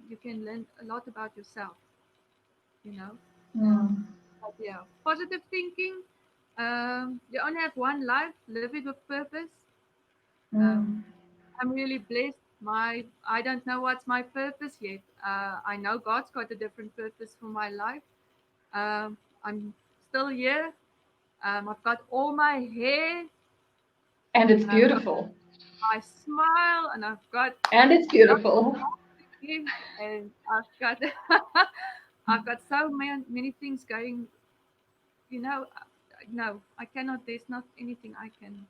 [SPEAKER 2] you can learn a lot about yourself, you know.
[SPEAKER 1] mm,
[SPEAKER 2] But yeah, positive thinking. You only have one life, live it with purpose. um,
[SPEAKER 1] mm,
[SPEAKER 2] I'm really blessed. I don't know what's my purpose yet. I know God's got a different purpose for my life. I'm still here. I've got all my hair,
[SPEAKER 1] and it's
[SPEAKER 2] and I've got
[SPEAKER 1] beautiful.
[SPEAKER 2] my smile, and I've got
[SPEAKER 1] And it's
[SPEAKER 2] lots
[SPEAKER 1] beautiful.
[SPEAKER 2] of to give, and I've got I've got so many things going. You know, no, I cannot. There's not anything I can.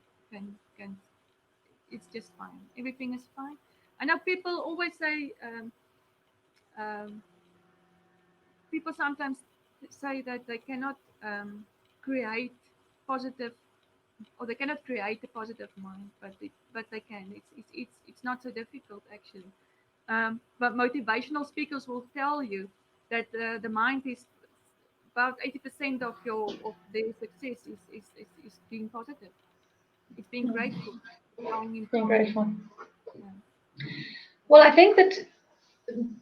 [SPEAKER 2] It's just fine. Everything is fine. I know people always say. Um, People sometimes say that they cannot create positive, or they cannot create a positive mind, but they can. It's not so difficult actually. But motivational speakers will tell you that the mind is about 80% of their success is being positive. It's being grateful, going
[SPEAKER 1] Being
[SPEAKER 2] empowered.
[SPEAKER 1] grateful.
[SPEAKER 2] Yeah.
[SPEAKER 1] Well, I think that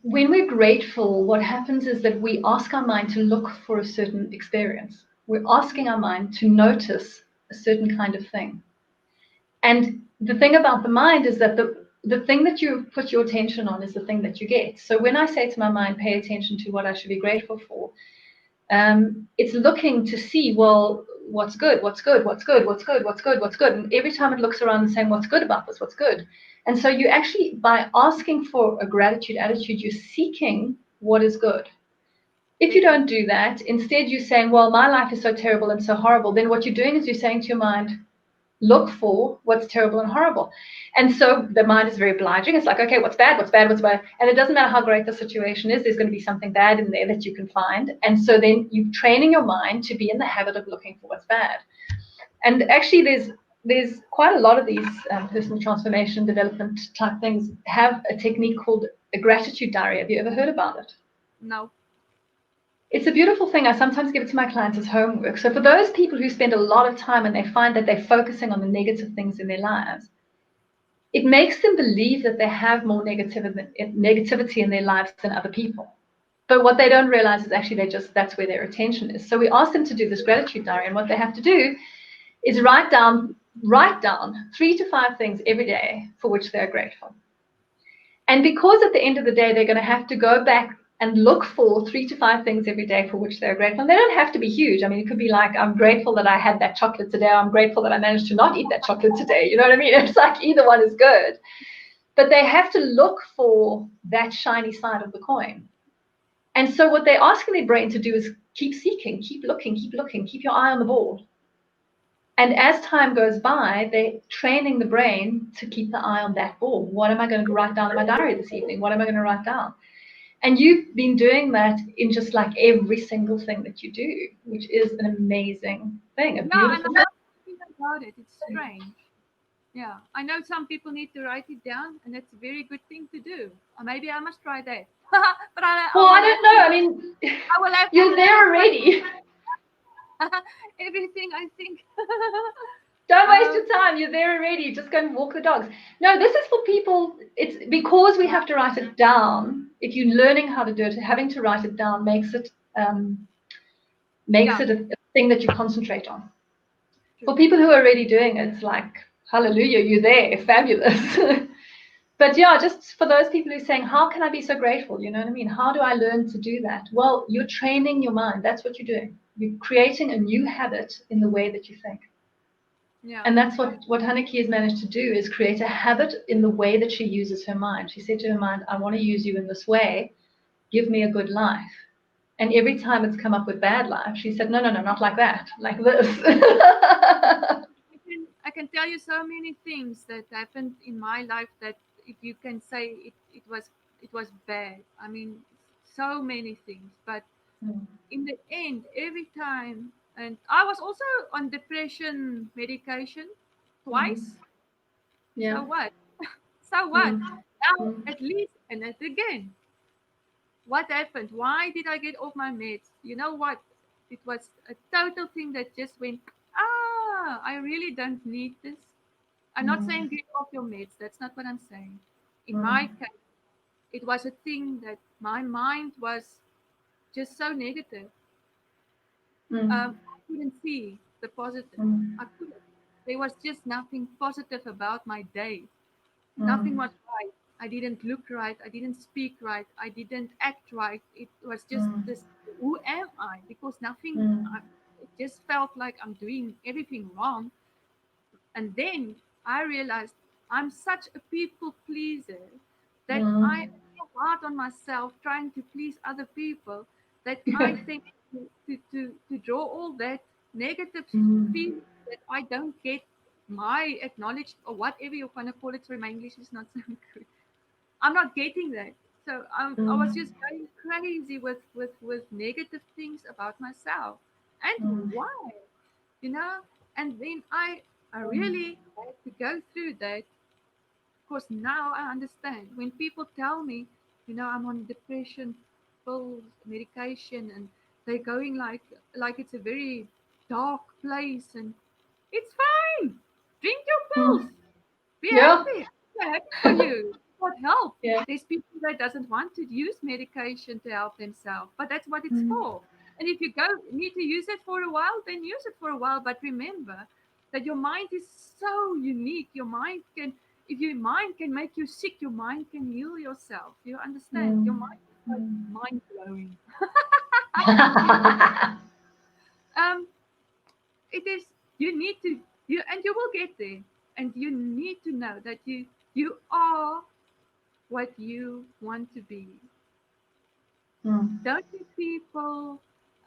[SPEAKER 1] when we're grateful, what happens is that we ask our mind to look for a certain experience. We're asking our mind to notice a certain kind of thing. And the thing about the mind is that the thing that you put your attention on is the thing that you get. So when I say to my mind, pay attention to what I should be grateful for, it's looking to see, well, what's good, what's good, what's good, what's good, what's good, what's good. And every time it looks around and saying, what's good about this, what's good. And so you actually, by asking for a gratitude attitude, you're seeking what is good. If you don't do that, instead you're saying, well, my life is so terrible and so horrible, then what you're doing is you're saying to your mind, look for what's terrible and horrible. And so the mind is very obliging. It's like, okay, what's bad, what's bad, what's bad. And it doesn't matter how great the situation is, there's going to be something bad in there that you can find. And so then you're training your mind to be in the habit of looking for what's bad. And actually, there's quite a lot of these personal transformation development type things have a technique called a gratitude diary. Have you ever heard about it?
[SPEAKER 2] No.
[SPEAKER 1] It's a beautiful thing. I sometimes give it to my clients as homework. So for those people who spend a lot of time and they find that they're focusing on the negative things in their lives, it makes them believe that they have more negativity in their lives than other people. But what they don't realize is actually that's where their attention is. So we ask them to do this gratitude diary, and what they have to do is write down 3 to 5 things every day for which they're grateful. And because at the end of the day, they're going to have to go back and look for 3 to 5 things every day for which they're grateful. And they don't have to be huge. I mean, it could be like, I'm grateful that I had that chocolate today. I'm grateful that I managed to not eat that chocolate today. You know what I mean? It's like either one is good. But they have to look for that shiny side of the coin. And so what they're asking their brain to do is keep seeking, keep looking, keep your eye on the ball. And as time goes by, they're training the brain to keep the eye on that ball. What am I going to write down in my diary this evening? What am I going to write down? And you've been doing that in just like every single thing that you do, which is an amazing thing, a
[SPEAKER 2] Yeah, and
[SPEAKER 1] beautiful
[SPEAKER 2] I'm
[SPEAKER 1] thing.
[SPEAKER 2] not thinking about it. It's strange. Yeah, I know some people need to write it down, and it's a very good thing to do. Or maybe I must try that. But I
[SPEAKER 1] Well, I
[SPEAKER 2] will
[SPEAKER 1] don't
[SPEAKER 2] have
[SPEAKER 1] know.
[SPEAKER 2] to.
[SPEAKER 1] I mean,
[SPEAKER 2] I will have to
[SPEAKER 1] you're there
[SPEAKER 2] put
[SPEAKER 1] already.
[SPEAKER 2] everything. I think.
[SPEAKER 1] Don't waste
[SPEAKER 2] um,
[SPEAKER 1] your time. You're there already. Just go and walk the dogs. No, this is for people. It's because we have to write it down. If you're learning how to do it, having to write it down um, makes
[SPEAKER 2] yeah,
[SPEAKER 1] it a thing that you concentrate on. For
[SPEAKER 2] true.
[SPEAKER 1] people who are already doing it, it's like, hallelujah, you're there, fabulous. But yeah, just for those people who are saying, how can I be so grateful? You know what I mean? How do I learn to do that? Well, you're training your mind. That's what you're doing. You're creating a new habit in the way that you think.
[SPEAKER 2] Yeah,
[SPEAKER 1] And that's what Haneke has managed to do, is create a habit in the way that she uses her mind. She said to her mind, I want to use you in this way. Give me a good life. And every time it's come up with bad life, she said, no, no, no, not like that, like this.
[SPEAKER 2] I can tell you so many things that happened in my life that if you can say it was bad. I mean, so many things, but in the end, every time, and I was also on depression medication twice.
[SPEAKER 1] Yeah.
[SPEAKER 2] So what? So what?
[SPEAKER 1] Mm.
[SPEAKER 2] Now
[SPEAKER 1] Mm.
[SPEAKER 2] at least, and at again, what happened? Why did I get off my meds? You know what? It was a total thing that just went, I really don't need this. I'm not saying
[SPEAKER 1] Mm.
[SPEAKER 2] get off your meds. That's not what I'm saying. In my
[SPEAKER 1] Mm.
[SPEAKER 2] case, it was a thing that my mind was just so negative.
[SPEAKER 1] Mm.
[SPEAKER 2] I couldn't see the positive. I
[SPEAKER 1] Mm.
[SPEAKER 2] couldn't. There was just nothing positive about my day. Nothing
[SPEAKER 1] Mm.
[SPEAKER 2] was right. I didn't look right. I didn't speak right. I didn't act right. It was just
[SPEAKER 1] Mm.
[SPEAKER 2] this, who am I? Because nothing,
[SPEAKER 1] Mm.
[SPEAKER 2] it just felt like I'm doing everything wrong. And then I realized I'm such a people pleaser that I am
[SPEAKER 1] Mm.
[SPEAKER 2] so hard on myself trying to please other people that I think to draw all that negative
[SPEAKER 1] Mm.
[SPEAKER 2] feeling that I don't get my acknowledged or whatever you want to call it. Sorry, my English is not so good. I'm not getting that. So I was just
[SPEAKER 1] Mm.
[SPEAKER 2] going crazy with negative things about myself. And
[SPEAKER 1] Mm.
[SPEAKER 2] why? You know? And then I
[SPEAKER 1] Mm.
[SPEAKER 2] really had to go through that. Of course, now I understand. When people tell me, I'm on depression pills, medication, and they're going like it's a very dark place, and it's fine. Drink your pills.
[SPEAKER 1] Mm.
[SPEAKER 2] Be
[SPEAKER 1] Yeah.
[SPEAKER 2] happy. I'm happy for you. What help?
[SPEAKER 1] Yeah.
[SPEAKER 2] There's people that doesn't want to use medication to help themselves, but that's what it's
[SPEAKER 1] Mm.
[SPEAKER 2] for. And if you go need to use it for a while, then use it for a while. But remember that your mind is so unique. Your mind can, if your mind can make you sick, your mind can heal yourself. You understand? Your
[SPEAKER 1] Mm.
[SPEAKER 2] mind is like
[SPEAKER 1] Mm.
[SPEAKER 2] mind blowing. um, it is. You need to. And you will get there. And you need to know that you are what you want to be.
[SPEAKER 1] Mm.
[SPEAKER 2] Don't let people,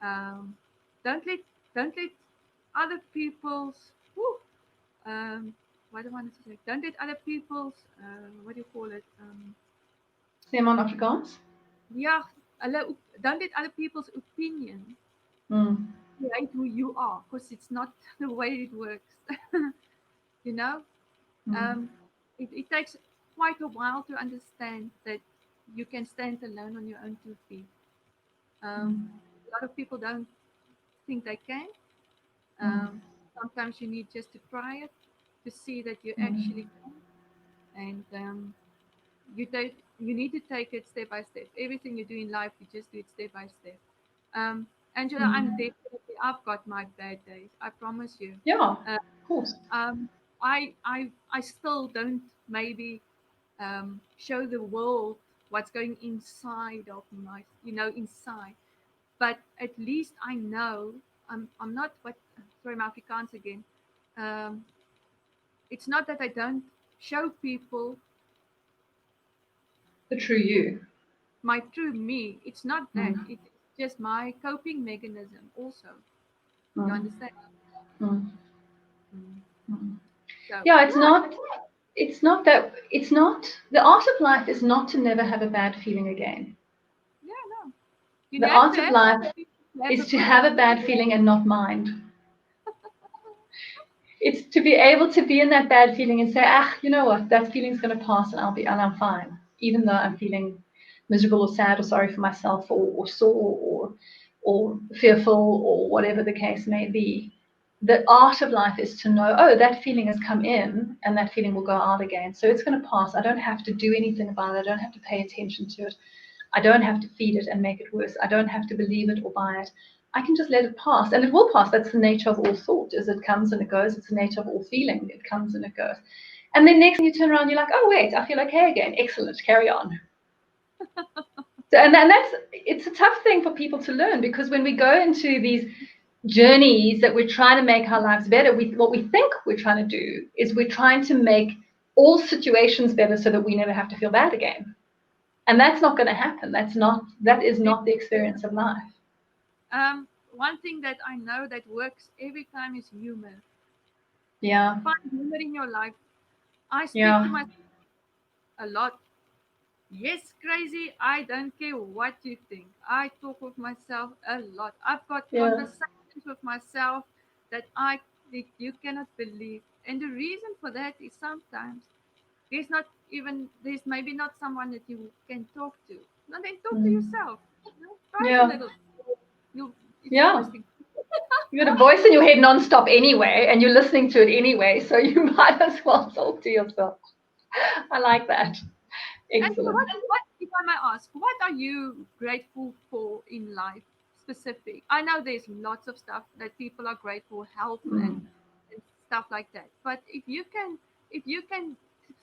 [SPEAKER 2] um, don't let don't let other people's, whew, um, what do I want to say? Don't let other people's, what do you call it?
[SPEAKER 1] Same on Afrikaans.
[SPEAKER 2] Yeah, don't let other people's opinion
[SPEAKER 1] Mm.
[SPEAKER 2] create who you are, because it's not the way it works. you know,
[SPEAKER 1] Mm.
[SPEAKER 2] um, it takes quite a while to understand that you can stand alone on your own 2 feet. Um,
[SPEAKER 1] Mm.
[SPEAKER 2] a lot of people don't think they can.
[SPEAKER 1] Mm.
[SPEAKER 2] Um, Sometimes you need just to try it to see that you actually
[SPEAKER 1] Mm.
[SPEAKER 2] can, and you need to take it step by step. Everything you do in life, you just do it step by step. Um, Angela, I'm
[SPEAKER 1] Mm.
[SPEAKER 2] definitely, I've got my bad days. I promise you.
[SPEAKER 1] Yeah,
[SPEAKER 2] Uh,
[SPEAKER 1] of course.
[SPEAKER 2] I still don't maybe show the world what's going inside of my, inside. But at least I know I'm not what. Sorry, my Afrikaans again. Um, it's not that I don't show people
[SPEAKER 1] The true you.
[SPEAKER 2] my true me. It's not that.
[SPEAKER 1] Mm.
[SPEAKER 2] It's just my coping mechanism. Also, you
[SPEAKER 1] Mm.
[SPEAKER 2] understand?
[SPEAKER 1] Mm.
[SPEAKER 2] Mm.
[SPEAKER 1] Mm.
[SPEAKER 2] So
[SPEAKER 1] Yeah, it's
[SPEAKER 2] yeah,
[SPEAKER 1] not. It's not that. It's not. The art of life is not to never have a bad feeling again.
[SPEAKER 2] You
[SPEAKER 1] The
[SPEAKER 2] have
[SPEAKER 1] art
[SPEAKER 2] to
[SPEAKER 1] of
[SPEAKER 2] have
[SPEAKER 1] life
[SPEAKER 2] a
[SPEAKER 1] is to
[SPEAKER 2] good
[SPEAKER 1] have a bad feeling and not mind. It's to be able to be in that bad feeling and say, ah, you know what, that feeling's going to pass and I'm fine, even though I'm feeling miserable or sad or sorry for myself or sore or fearful or whatever the case may be. The art of life is to know, oh, that feeling has come in and that feeling will go out again. So it's going to pass. I don't have to do anything about it. I don't have to pay attention to it. I don't have to feed it and make it worse. I don't have to believe it or buy it. I can just let it pass, and it will pass. That's the nature of all thought, is it comes and it goes. It's the nature of all feeling. It comes and it goes. And then next thing you turn around, you're like, oh, wait, I feel okay again. Excellent, carry on. So, and it's a tough thing for people to learn, because when we go into these journeys that we're trying to make our lives better, what we think we're trying to do is we're trying to make all situations better so that we never have to feel bad again. And that's not going to happen. That is not the experience of life.
[SPEAKER 2] One thing that I know that works every time is humor.
[SPEAKER 1] Yeah.
[SPEAKER 2] Find humor in your life. I speak to
[SPEAKER 1] Yeah.
[SPEAKER 2] myself a lot. Yes, crazy. I don't care what you think. I talk with myself a lot. I've got
[SPEAKER 1] Yeah.
[SPEAKER 2] conversations with myself that you cannot believe. And the reason for that is sometimes there's maybe not someone that you can talk to. No, then talk to yourself. Write a
[SPEAKER 1] Yeah.
[SPEAKER 2] little. It's
[SPEAKER 1] Yeah.
[SPEAKER 2] interesting.
[SPEAKER 1] You got a voice in your head nonstop anyway, and you're listening to it anyway, so you might as well talk to yourself. I like that.
[SPEAKER 2] And
[SPEAKER 1] Excellent.
[SPEAKER 2] what if I may ask, what are you grateful for in life specific? I know there's lots of stuff that people are grateful, health and stuff like that. But if you can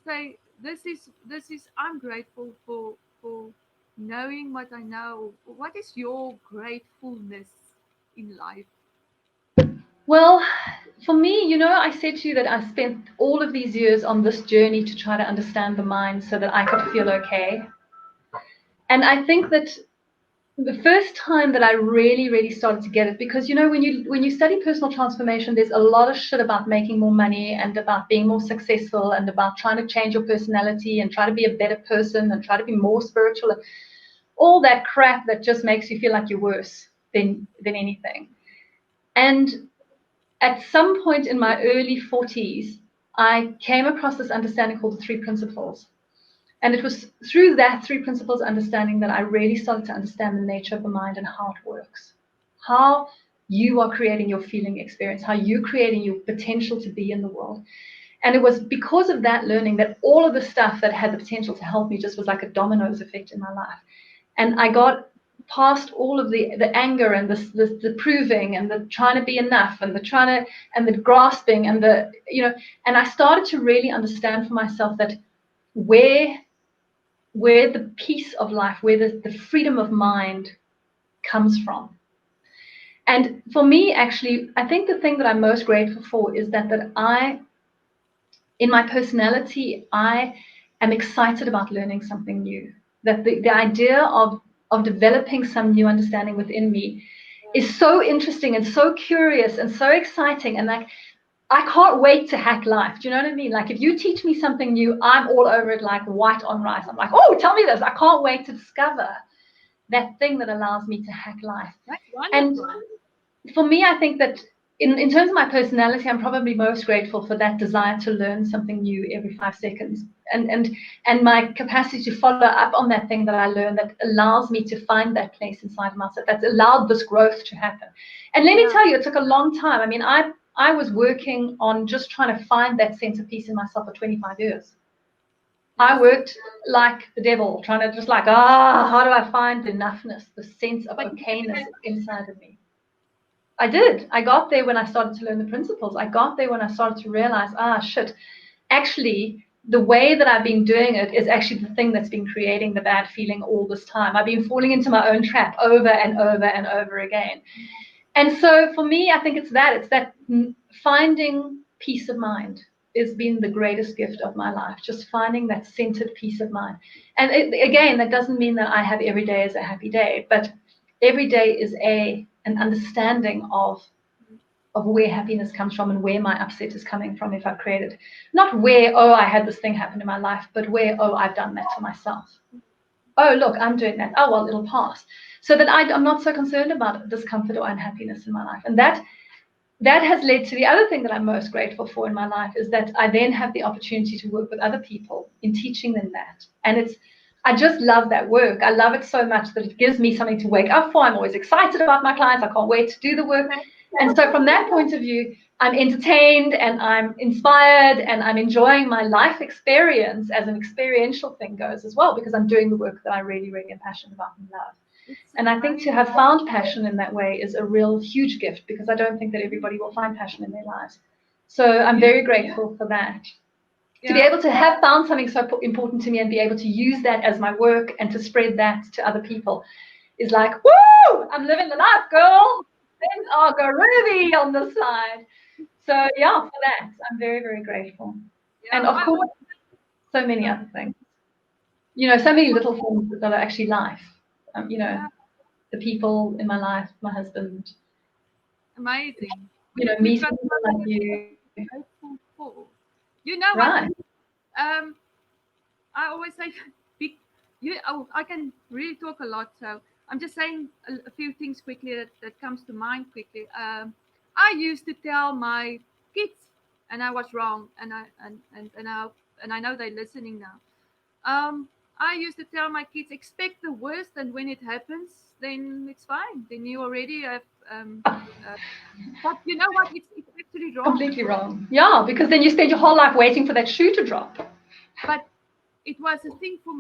[SPEAKER 2] say this is I'm grateful for knowing what I know. What is your gratefulness in life?
[SPEAKER 1] Well, for me, I said to you that I spent all of these years on this journey to try to understand the mind so that I could feel okay. And I think that the first time that I really, really started to get it, because when you study personal transformation, there's a lot of shit about making more money and about being more successful and about trying to change your personality and try to be a better person and try to be more spiritual, and all that crap that just makes you feel like you're worse than anything. And at some point in my early 40s, I came across this understanding called the three principles. And it was through that three principles understanding that I really started to understand the nature of the mind and how it works. How you are creating your feeling experience, how you're creating your potential to be in the world. And it was because of that learning that all of the stuff that had the potential to help me just was like a dominoes effect in my life. And I got past all of the anger and the proving and the trying to be enough and the trying to and the grasping and and I started to really understand for myself that where the peace of life, where the freedom of mind comes from. And for me, actually, I think the thing that I'm most grateful for is that in my personality, I am excited about learning something new. That the idea of developing some new understanding within me is so interesting and so curious and so exciting, and like I can't wait to hack life. Do you know what I mean? Like if you teach me something new, I'm all over it like white on rice. I'm like, oh, tell me this. I can't wait to discover that thing that allows me to hack life.
[SPEAKER 2] That's
[SPEAKER 1] And
[SPEAKER 2] wonderful.
[SPEAKER 1] for me, I think that in terms of my personality, I'm probably most grateful for that desire to learn something new every 5 seconds, and my capacity to follow up on that thing that I learned that allows me to find that place inside myself that's allowed this growth to happen. And let me tell you, it took a long time. I mean, I was working on just trying to find that sense of peace in myself for 25 years. I worked like the devil, trying to just like, how do I find enoughness, the sense of okayness inside of me? I did. I got there when I started to learn the principles. I got there when I started to realize, shit, actually, the way that I've been doing it is actually the thing that's been creating the bad feeling all this time. I've been falling into my own trap over and over and over again. And so for me, I think it's that finding peace of mind has been the greatest gift of my life, just finding that centered peace of mind. And again, that doesn't mean that I have every day as a happy day, but every day is an understanding of where happiness comes from and where my upset is coming from if I've created. Not where, I had this thing happen in my life, but where, I've done that to myself. oh, look, I'm doing that. Oh, well, it'll pass. So that I'm not so concerned about discomfort or unhappiness in my life. And that has led to the other thing that I'm most grateful for in my life is that I then have the opportunity to work with other people in teaching them that. And I just love that work. I love it so much that it gives me something to wake up for. I'm always excited about my clients. I can't wait to do the work. And so from that point of view, I'm entertained and I'm inspired and I'm enjoying my life experience as an experiential thing goes as well, because I'm doing the work that I really, really am passionate about and love.
[SPEAKER 2] It's
[SPEAKER 1] And I think to
[SPEAKER 2] amazing.
[SPEAKER 1] have found passion in that way is a real huge gift, because I don't think that everybody will find passion in their lives. So I'm
[SPEAKER 2] You,
[SPEAKER 1] very grateful for that. To be
[SPEAKER 2] yeah,
[SPEAKER 1] able to have found something so important to me and be able to use that as my work and to spread that to other people is like, woo, I'm living the life, girl. Things are groovy on the side. So yeah, for that, I'm very, very grateful.
[SPEAKER 2] yeah.
[SPEAKER 1] And of
[SPEAKER 2] I
[SPEAKER 1] course,
[SPEAKER 2] always,
[SPEAKER 1] so many
[SPEAKER 2] sorry.
[SPEAKER 1] other things. So
[SPEAKER 2] That's
[SPEAKER 1] many
[SPEAKER 2] what,
[SPEAKER 1] little things that are actually life.
[SPEAKER 2] yeah,
[SPEAKER 1] The people in my life, my husband,
[SPEAKER 2] amazing.
[SPEAKER 1] meeting
[SPEAKER 2] We've got
[SPEAKER 1] people
[SPEAKER 2] so
[SPEAKER 1] like
[SPEAKER 2] many things
[SPEAKER 1] you.
[SPEAKER 2] to be grateful for. You know what?
[SPEAKER 1] Right.
[SPEAKER 2] Um, I always say, big, I can really talk a lot, so I'm just saying a few things quickly that comes to mind quickly. I used to tell my kids, and I was wrong, and I know they're listening now. I used to tell my kids, expect the worst, and when it happens, then it's fine. Then you already have. Uh, but you know what? It's actually wrong.
[SPEAKER 1] Completely wrong. Yeah, because then you spend your whole life waiting for that shoe to drop.
[SPEAKER 2] But it was a thing for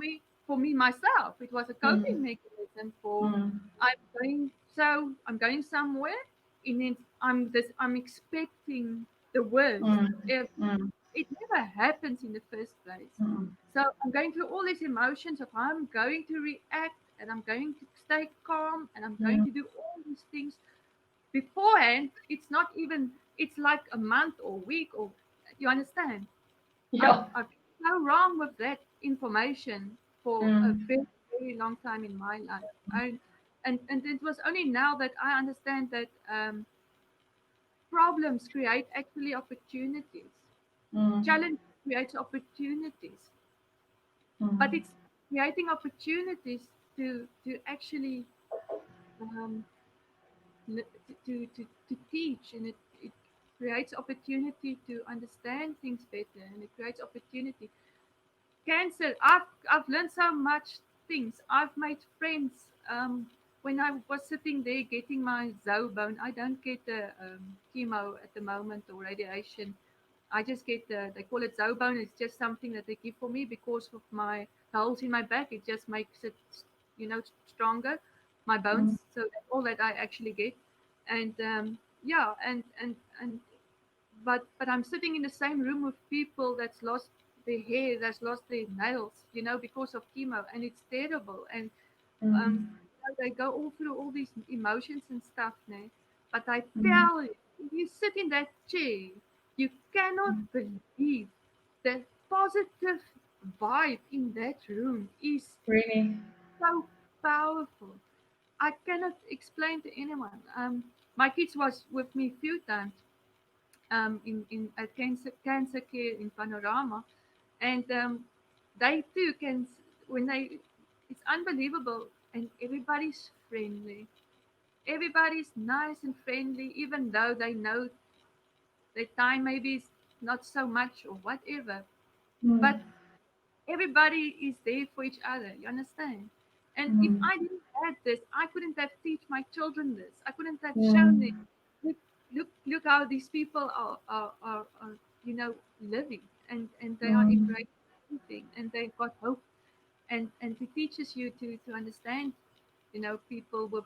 [SPEAKER 2] me myself. It was a coping
[SPEAKER 1] Mm,
[SPEAKER 2] mechanism for
[SPEAKER 1] mm,
[SPEAKER 2] I'm going somewhere, and then I'm expecting the worst.
[SPEAKER 1] mm,
[SPEAKER 2] If
[SPEAKER 1] mm,
[SPEAKER 2] it never happens in the first place.
[SPEAKER 1] mm,
[SPEAKER 2] So I'm going through all these emotions of I'm going to react and I'm going to stay calm and I'm going
[SPEAKER 1] mm.
[SPEAKER 2] to do all these things beforehand. It's not even, it's like a month or week, or you understand.
[SPEAKER 1] Yeah.
[SPEAKER 2] I've been so wrong with that information for a
[SPEAKER 1] Mm,
[SPEAKER 2] very, very long time in my life. And it was only now that I understand that problems create actually opportunities.
[SPEAKER 1] mm,
[SPEAKER 2] Challenge creates opportunities, but
[SPEAKER 1] mm,
[SPEAKER 2] it's creating opportunities to actually um, to teach, and it creates opportunity to understand things better, and it creates opportunity. Cancer, I've learned so much things. I've made friends. When I was sitting there getting my bone, I don't get the chemo at the moment or radiation. I just get they call it bone. It's just something that they give for me because of my holes in my back. It just makes it, stronger, my
[SPEAKER 1] mm,
[SPEAKER 2] bones. So that's all that I actually get. And yeah, and but I'm sitting in the same room with people that's lost their hair, that's lost their nails, because of chemo, and it's terrible. And um,
[SPEAKER 1] mm,
[SPEAKER 2] they go all through all these emotions and stuff now. But I
[SPEAKER 1] mm,
[SPEAKER 2] tell you, if you sit in that chair, you cannot
[SPEAKER 1] mm.
[SPEAKER 2] believe the positive vibe in that room is
[SPEAKER 1] Really.
[SPEAKER 2] so powerful. I cannot explain to anyone. My kids was with me a few times in at cancer care in Panorama, and they too can when they it's unbelievable, and everybody's friendly. Everybody's nice and friendly, even though they know their time maybe is not so much or whatever. But
[SPEAKER 1] Mm,
[SPEAKER 2] everybody is there for each other. You understand? And if
[SPEAKER 1] mm,
[SPEAKER 2] I didn't have this, I couldn't have teach my children this. I couldn't have shown them.
[SPEAKER 1] mm,
[SPEAKER 2] Look, look how these people are living, and they are
[SPEAKER 1] mm,
[SPEAKER 2] embracing everything, and they've got hope, and it teaches you to understand, people with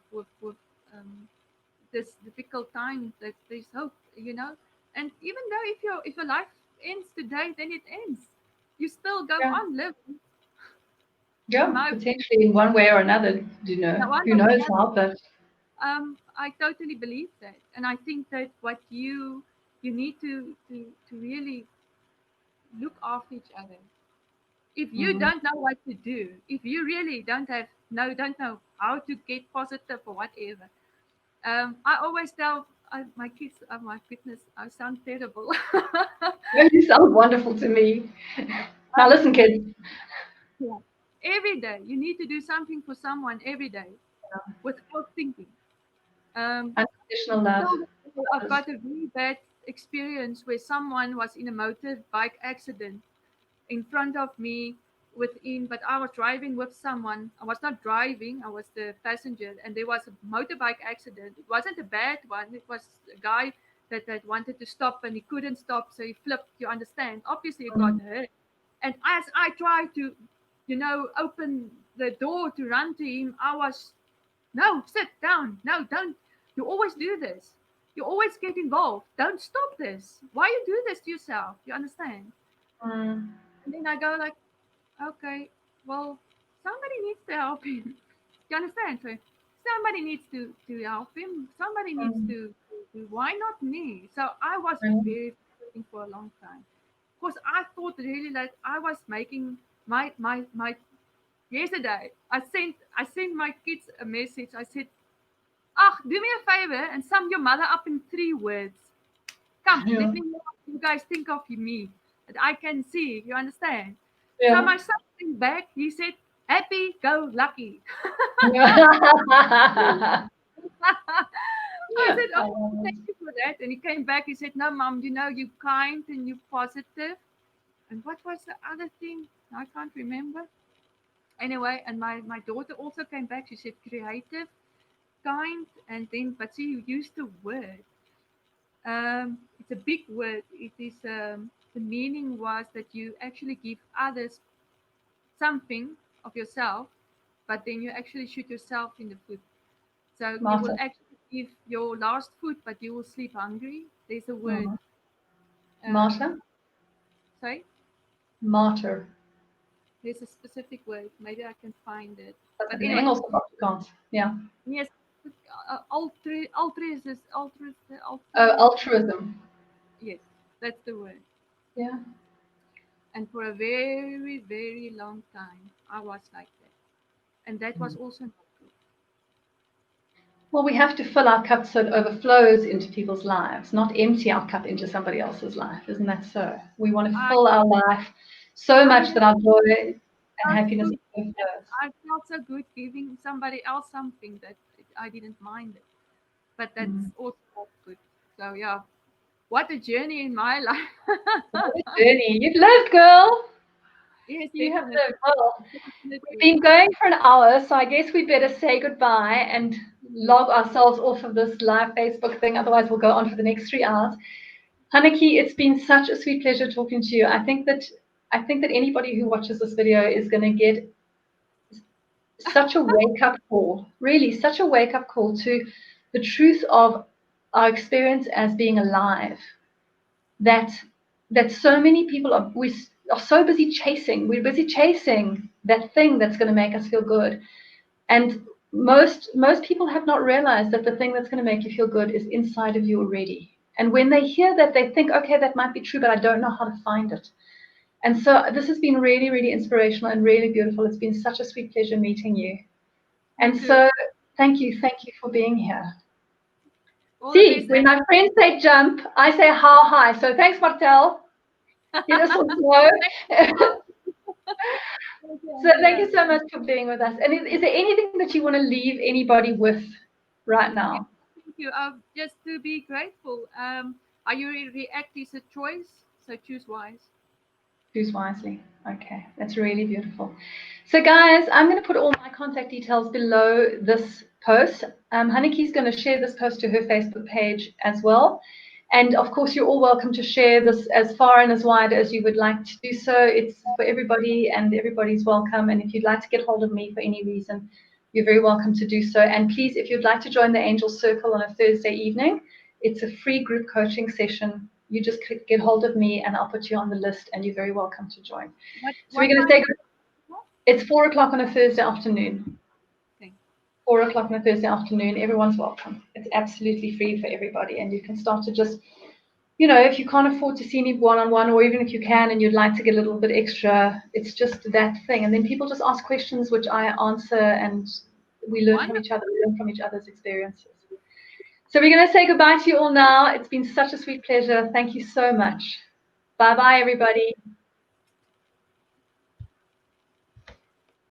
[SPEAKER 2] this difficult time, that there's hope, and even though if your life ends today, then it ends. You still go
[SPEAKER 1] yeah.
[SPEAKER 2] on living, in
[SPEAKER 1] Yeah.
[SPEAKER 2] my
[SPEAKER 1] Potentially in one way or another,
[SPEAKER 2] one
[SPEAKER 1] who
[SPEAKER 2] way or
[SPEAKER 1] knows
[SPEAKER 2] another.
[SPEAKER 1] how, but
[SPEAKER 2] I totally believe that, and I think that what you need to really look after each other. If you
[SPEAKER 1] mm,
[SPEAKER 2] don't know what to do, if you really don't know how to get positive or whatever, I always tell my kids, oh my goodness, I sound terrible.
[SPEAKER 1] you sound wonderful to me. Now
[SPEAKER 2] um,
[SPEAKER 1] listen, kids.
[SPEAKER 2] yeah. every day. You need to do something for someone every day without thinking. Um,
[SPEAKER 1] Unconditional love.
[SPEAKER 2] Till I've got a really bad experience where someone was in a motorbike accident in front of me within, but I was driving with someone. I was not driving, I was the passenger, and there was a motorbike accident. It wasn't a bad one. It was a guy that wanted to stop and he couldn't stop, so he flipped. You understand? Obviously, he got hurt. And as I tried to, open the door to run to him, I was, no, sit down. No, don't. You always do this. You always get involved. Don't stop this. Why you do this to yourself? You understand?
[SPEAKER 1] Mm.
[SPEAKER 2] And then I go like, okay, well, somebody needs to help him. You understand? So somebody needs to help him. Somebody needs
[SPEAKER 1] Mm.
[SPEAKER 2] to why not me? So I was
[SPEAKER 1] Mm.
[SPEAKER 2] very frustrating for a long time. Because I thought really that I was making my yesterday. I sent my kids a message. I said, "Ah, do me a favor and sum your mother up in 3 words. Come,
[SPEAKER 1] Yeah.
[SPEAKER 2] let me know what you guys think of me. That I can see. You understand?" So
[SPEAKER 1] Yeah.
[SPEAKER 2] my son came back. He said, "Happy go lucky." I said,
[SPEAKER 1] I
[SPEAKER 2] "Oh,
[SPEAKER 1] love
[SPEAKER 2] thank
[SPEAKER 1] it.
[SPEAKER 2] you for that." And he came back. He said, "No, mom, you're kind and you're positive." And what was the other thing? I can't remember. Anyway, and my daughter also came back. She said, "Creative, kind," and then, but she used the word. It's a big word. It is the meaning was that you actually give others something of yourself, but then you actually shoot yourself in the foot. So you will
[SPEAKER 1] Martyr.
[SPEAKER 2] actually give your last food, but you will sleep hungry. There's a word.
[SPEAKER 1] Mm.
[SPEAKER 2] Um,
[SPEAKER 1] Martyr.
[SPEAKER 2] sorry,
[SPEAKER 1] Martyr.
[SPEAKER 2] there's a specific word. Maybe I can find it.
[SPEAKER 1] That's
[SPEAKER 2] But
[SPEAKER 1] in
[SPEAKER 2] anyway,
[SPEAKER 1] Engels of Afrikaans. Yeah.
[SPEAKER 2] yes, altruism.
[SPEAKER 1] Oh, altruism.
[SPEAKER 2] Yes, that's the word.
[SPEAKER 1] Yeah.
[SPEAKER 2] And for a very, very long time, I was like that. And that was also not good.
[SPEAKER 1] Well, we have to fill our cup so it overflows into people's lives, not empty our cup into somebody else's life. Isn't that so? We want to
[SPEAKER 2] I,
[SPEAKER 1] fill our life so
[SPEAKER 2] I
[SPEAKER 1] much
[SPEAKER 2] even
[SPEAKER 1] that our joy and
[SPEAKER 2] felt
[SPEAKER 1] happiness
[SPEAKER 2] good.
[SPEAKER 1] overflows.
[SPEAKER 2] I felt so good giving somebody else something that I didn't mind it. But that's
[SPEAKER 1] Mm.
[SPEAKER 2] also not good. So, yeah, what a journey in my
[SPEAKER 1] What
[SPEAKER 2] life.
[SPEAKER 1] a journey. You've lived, girl.
[SPEAKER 2] Yes,
[SPEAKER 1] You have
[SPEAKER 2] definitely.
[SPEAKER 1] lived. Well, we've
[SPEAKER 2] Definitely.
[SPEAKER 1] been going for an hour, so I guess we better say goodbye and log ourselves off of this live Facebook thing. Otherwise, we'll go on for the next 3 hours. Hanaki, it's been such a sweet pleasure talking to you. I think that anybody who watches this video is going to get such a wake up call, really, such a wake up call to the truth of our experience as being alive. That so many people are so busy chasing. We're busy chasing that thing that's going to make us feel good, and most people have not realized that the thing that's going to make you feel good is inside of you already. And when they hear that, they think, okay, that might be true, but I don't know how to find it. And so this has been really, really inspirational and really beautiful. It's been such a sweet pleasure meeting you.
[SPEAKER 2] Me
[SPEAKER 1] And
[SPEAKER 2] too.
[SPEAKER 1] so thank you for being here.
[SPEAKER 2] All the
[SPEAKER 1] See,
[SPEAKER 2] best.
[SPEAKER 1] when my friends say jump, I say how high. So thanks, Martel. You just want to know.
[SPEAKER 2] Thank you,
[SPEAKER 1] So thank
[SPEAKER 2] Angela.
[SPEAKER 1] you so much for being with us. And is there anything that you want to leave anybody with right
[SPEAKER 2] Yeah,
[SPEAKER 1] now?
[SPEAKER 2] thank you. Just to be grateful. How you react is a choice, so choose wise.
[SPEAKER 1] Choose wisely. Okay, that's really beautiful. So, guys, I'm going to put all my contact details below this post. Haniki's going to share this post to her Facebook page as well. And of course, you're all welcome to share this as far and as wide as you would like to do so. It's for everybody, and everybody's welcome. And if you'd like to get hold of me for any reason, you're very welcome to do so. And please, if you'd like to join the Angel Circle on a Thursday evening, it's a free group coaching session. You just get hold of me and I'll put you on the list, and you're very welcome to join. So we're
[SPEAKER 2] What
[SPEAKER 1] going to
[SPEAKER 2] time
[SPEAKER 1] say
[SPEAKER 2] is it?
[SPEAKER 1] it's 4 o'clock on a Thursday afternoon.
[SPEAKER 2] Okay.
[SPEAKER 1] 4 o'clock on a Thursday afternoon. Everyone's welcome. It's absolutely free for everybody, and you can start to just, if you can't afford to see me one-on-one, or even if you can and you'd like to get a little bit extra, it's just that thing. And then people just ask questions which I answer, and we learn from each
[SPEAKER 2] Wonderful.
[SPEAKER 1] other. We learn from each other's experiences. So we're going to say goodbye to you all now. It's been such a sweet pleasure. Thank you so much. Bye-bye, everybody.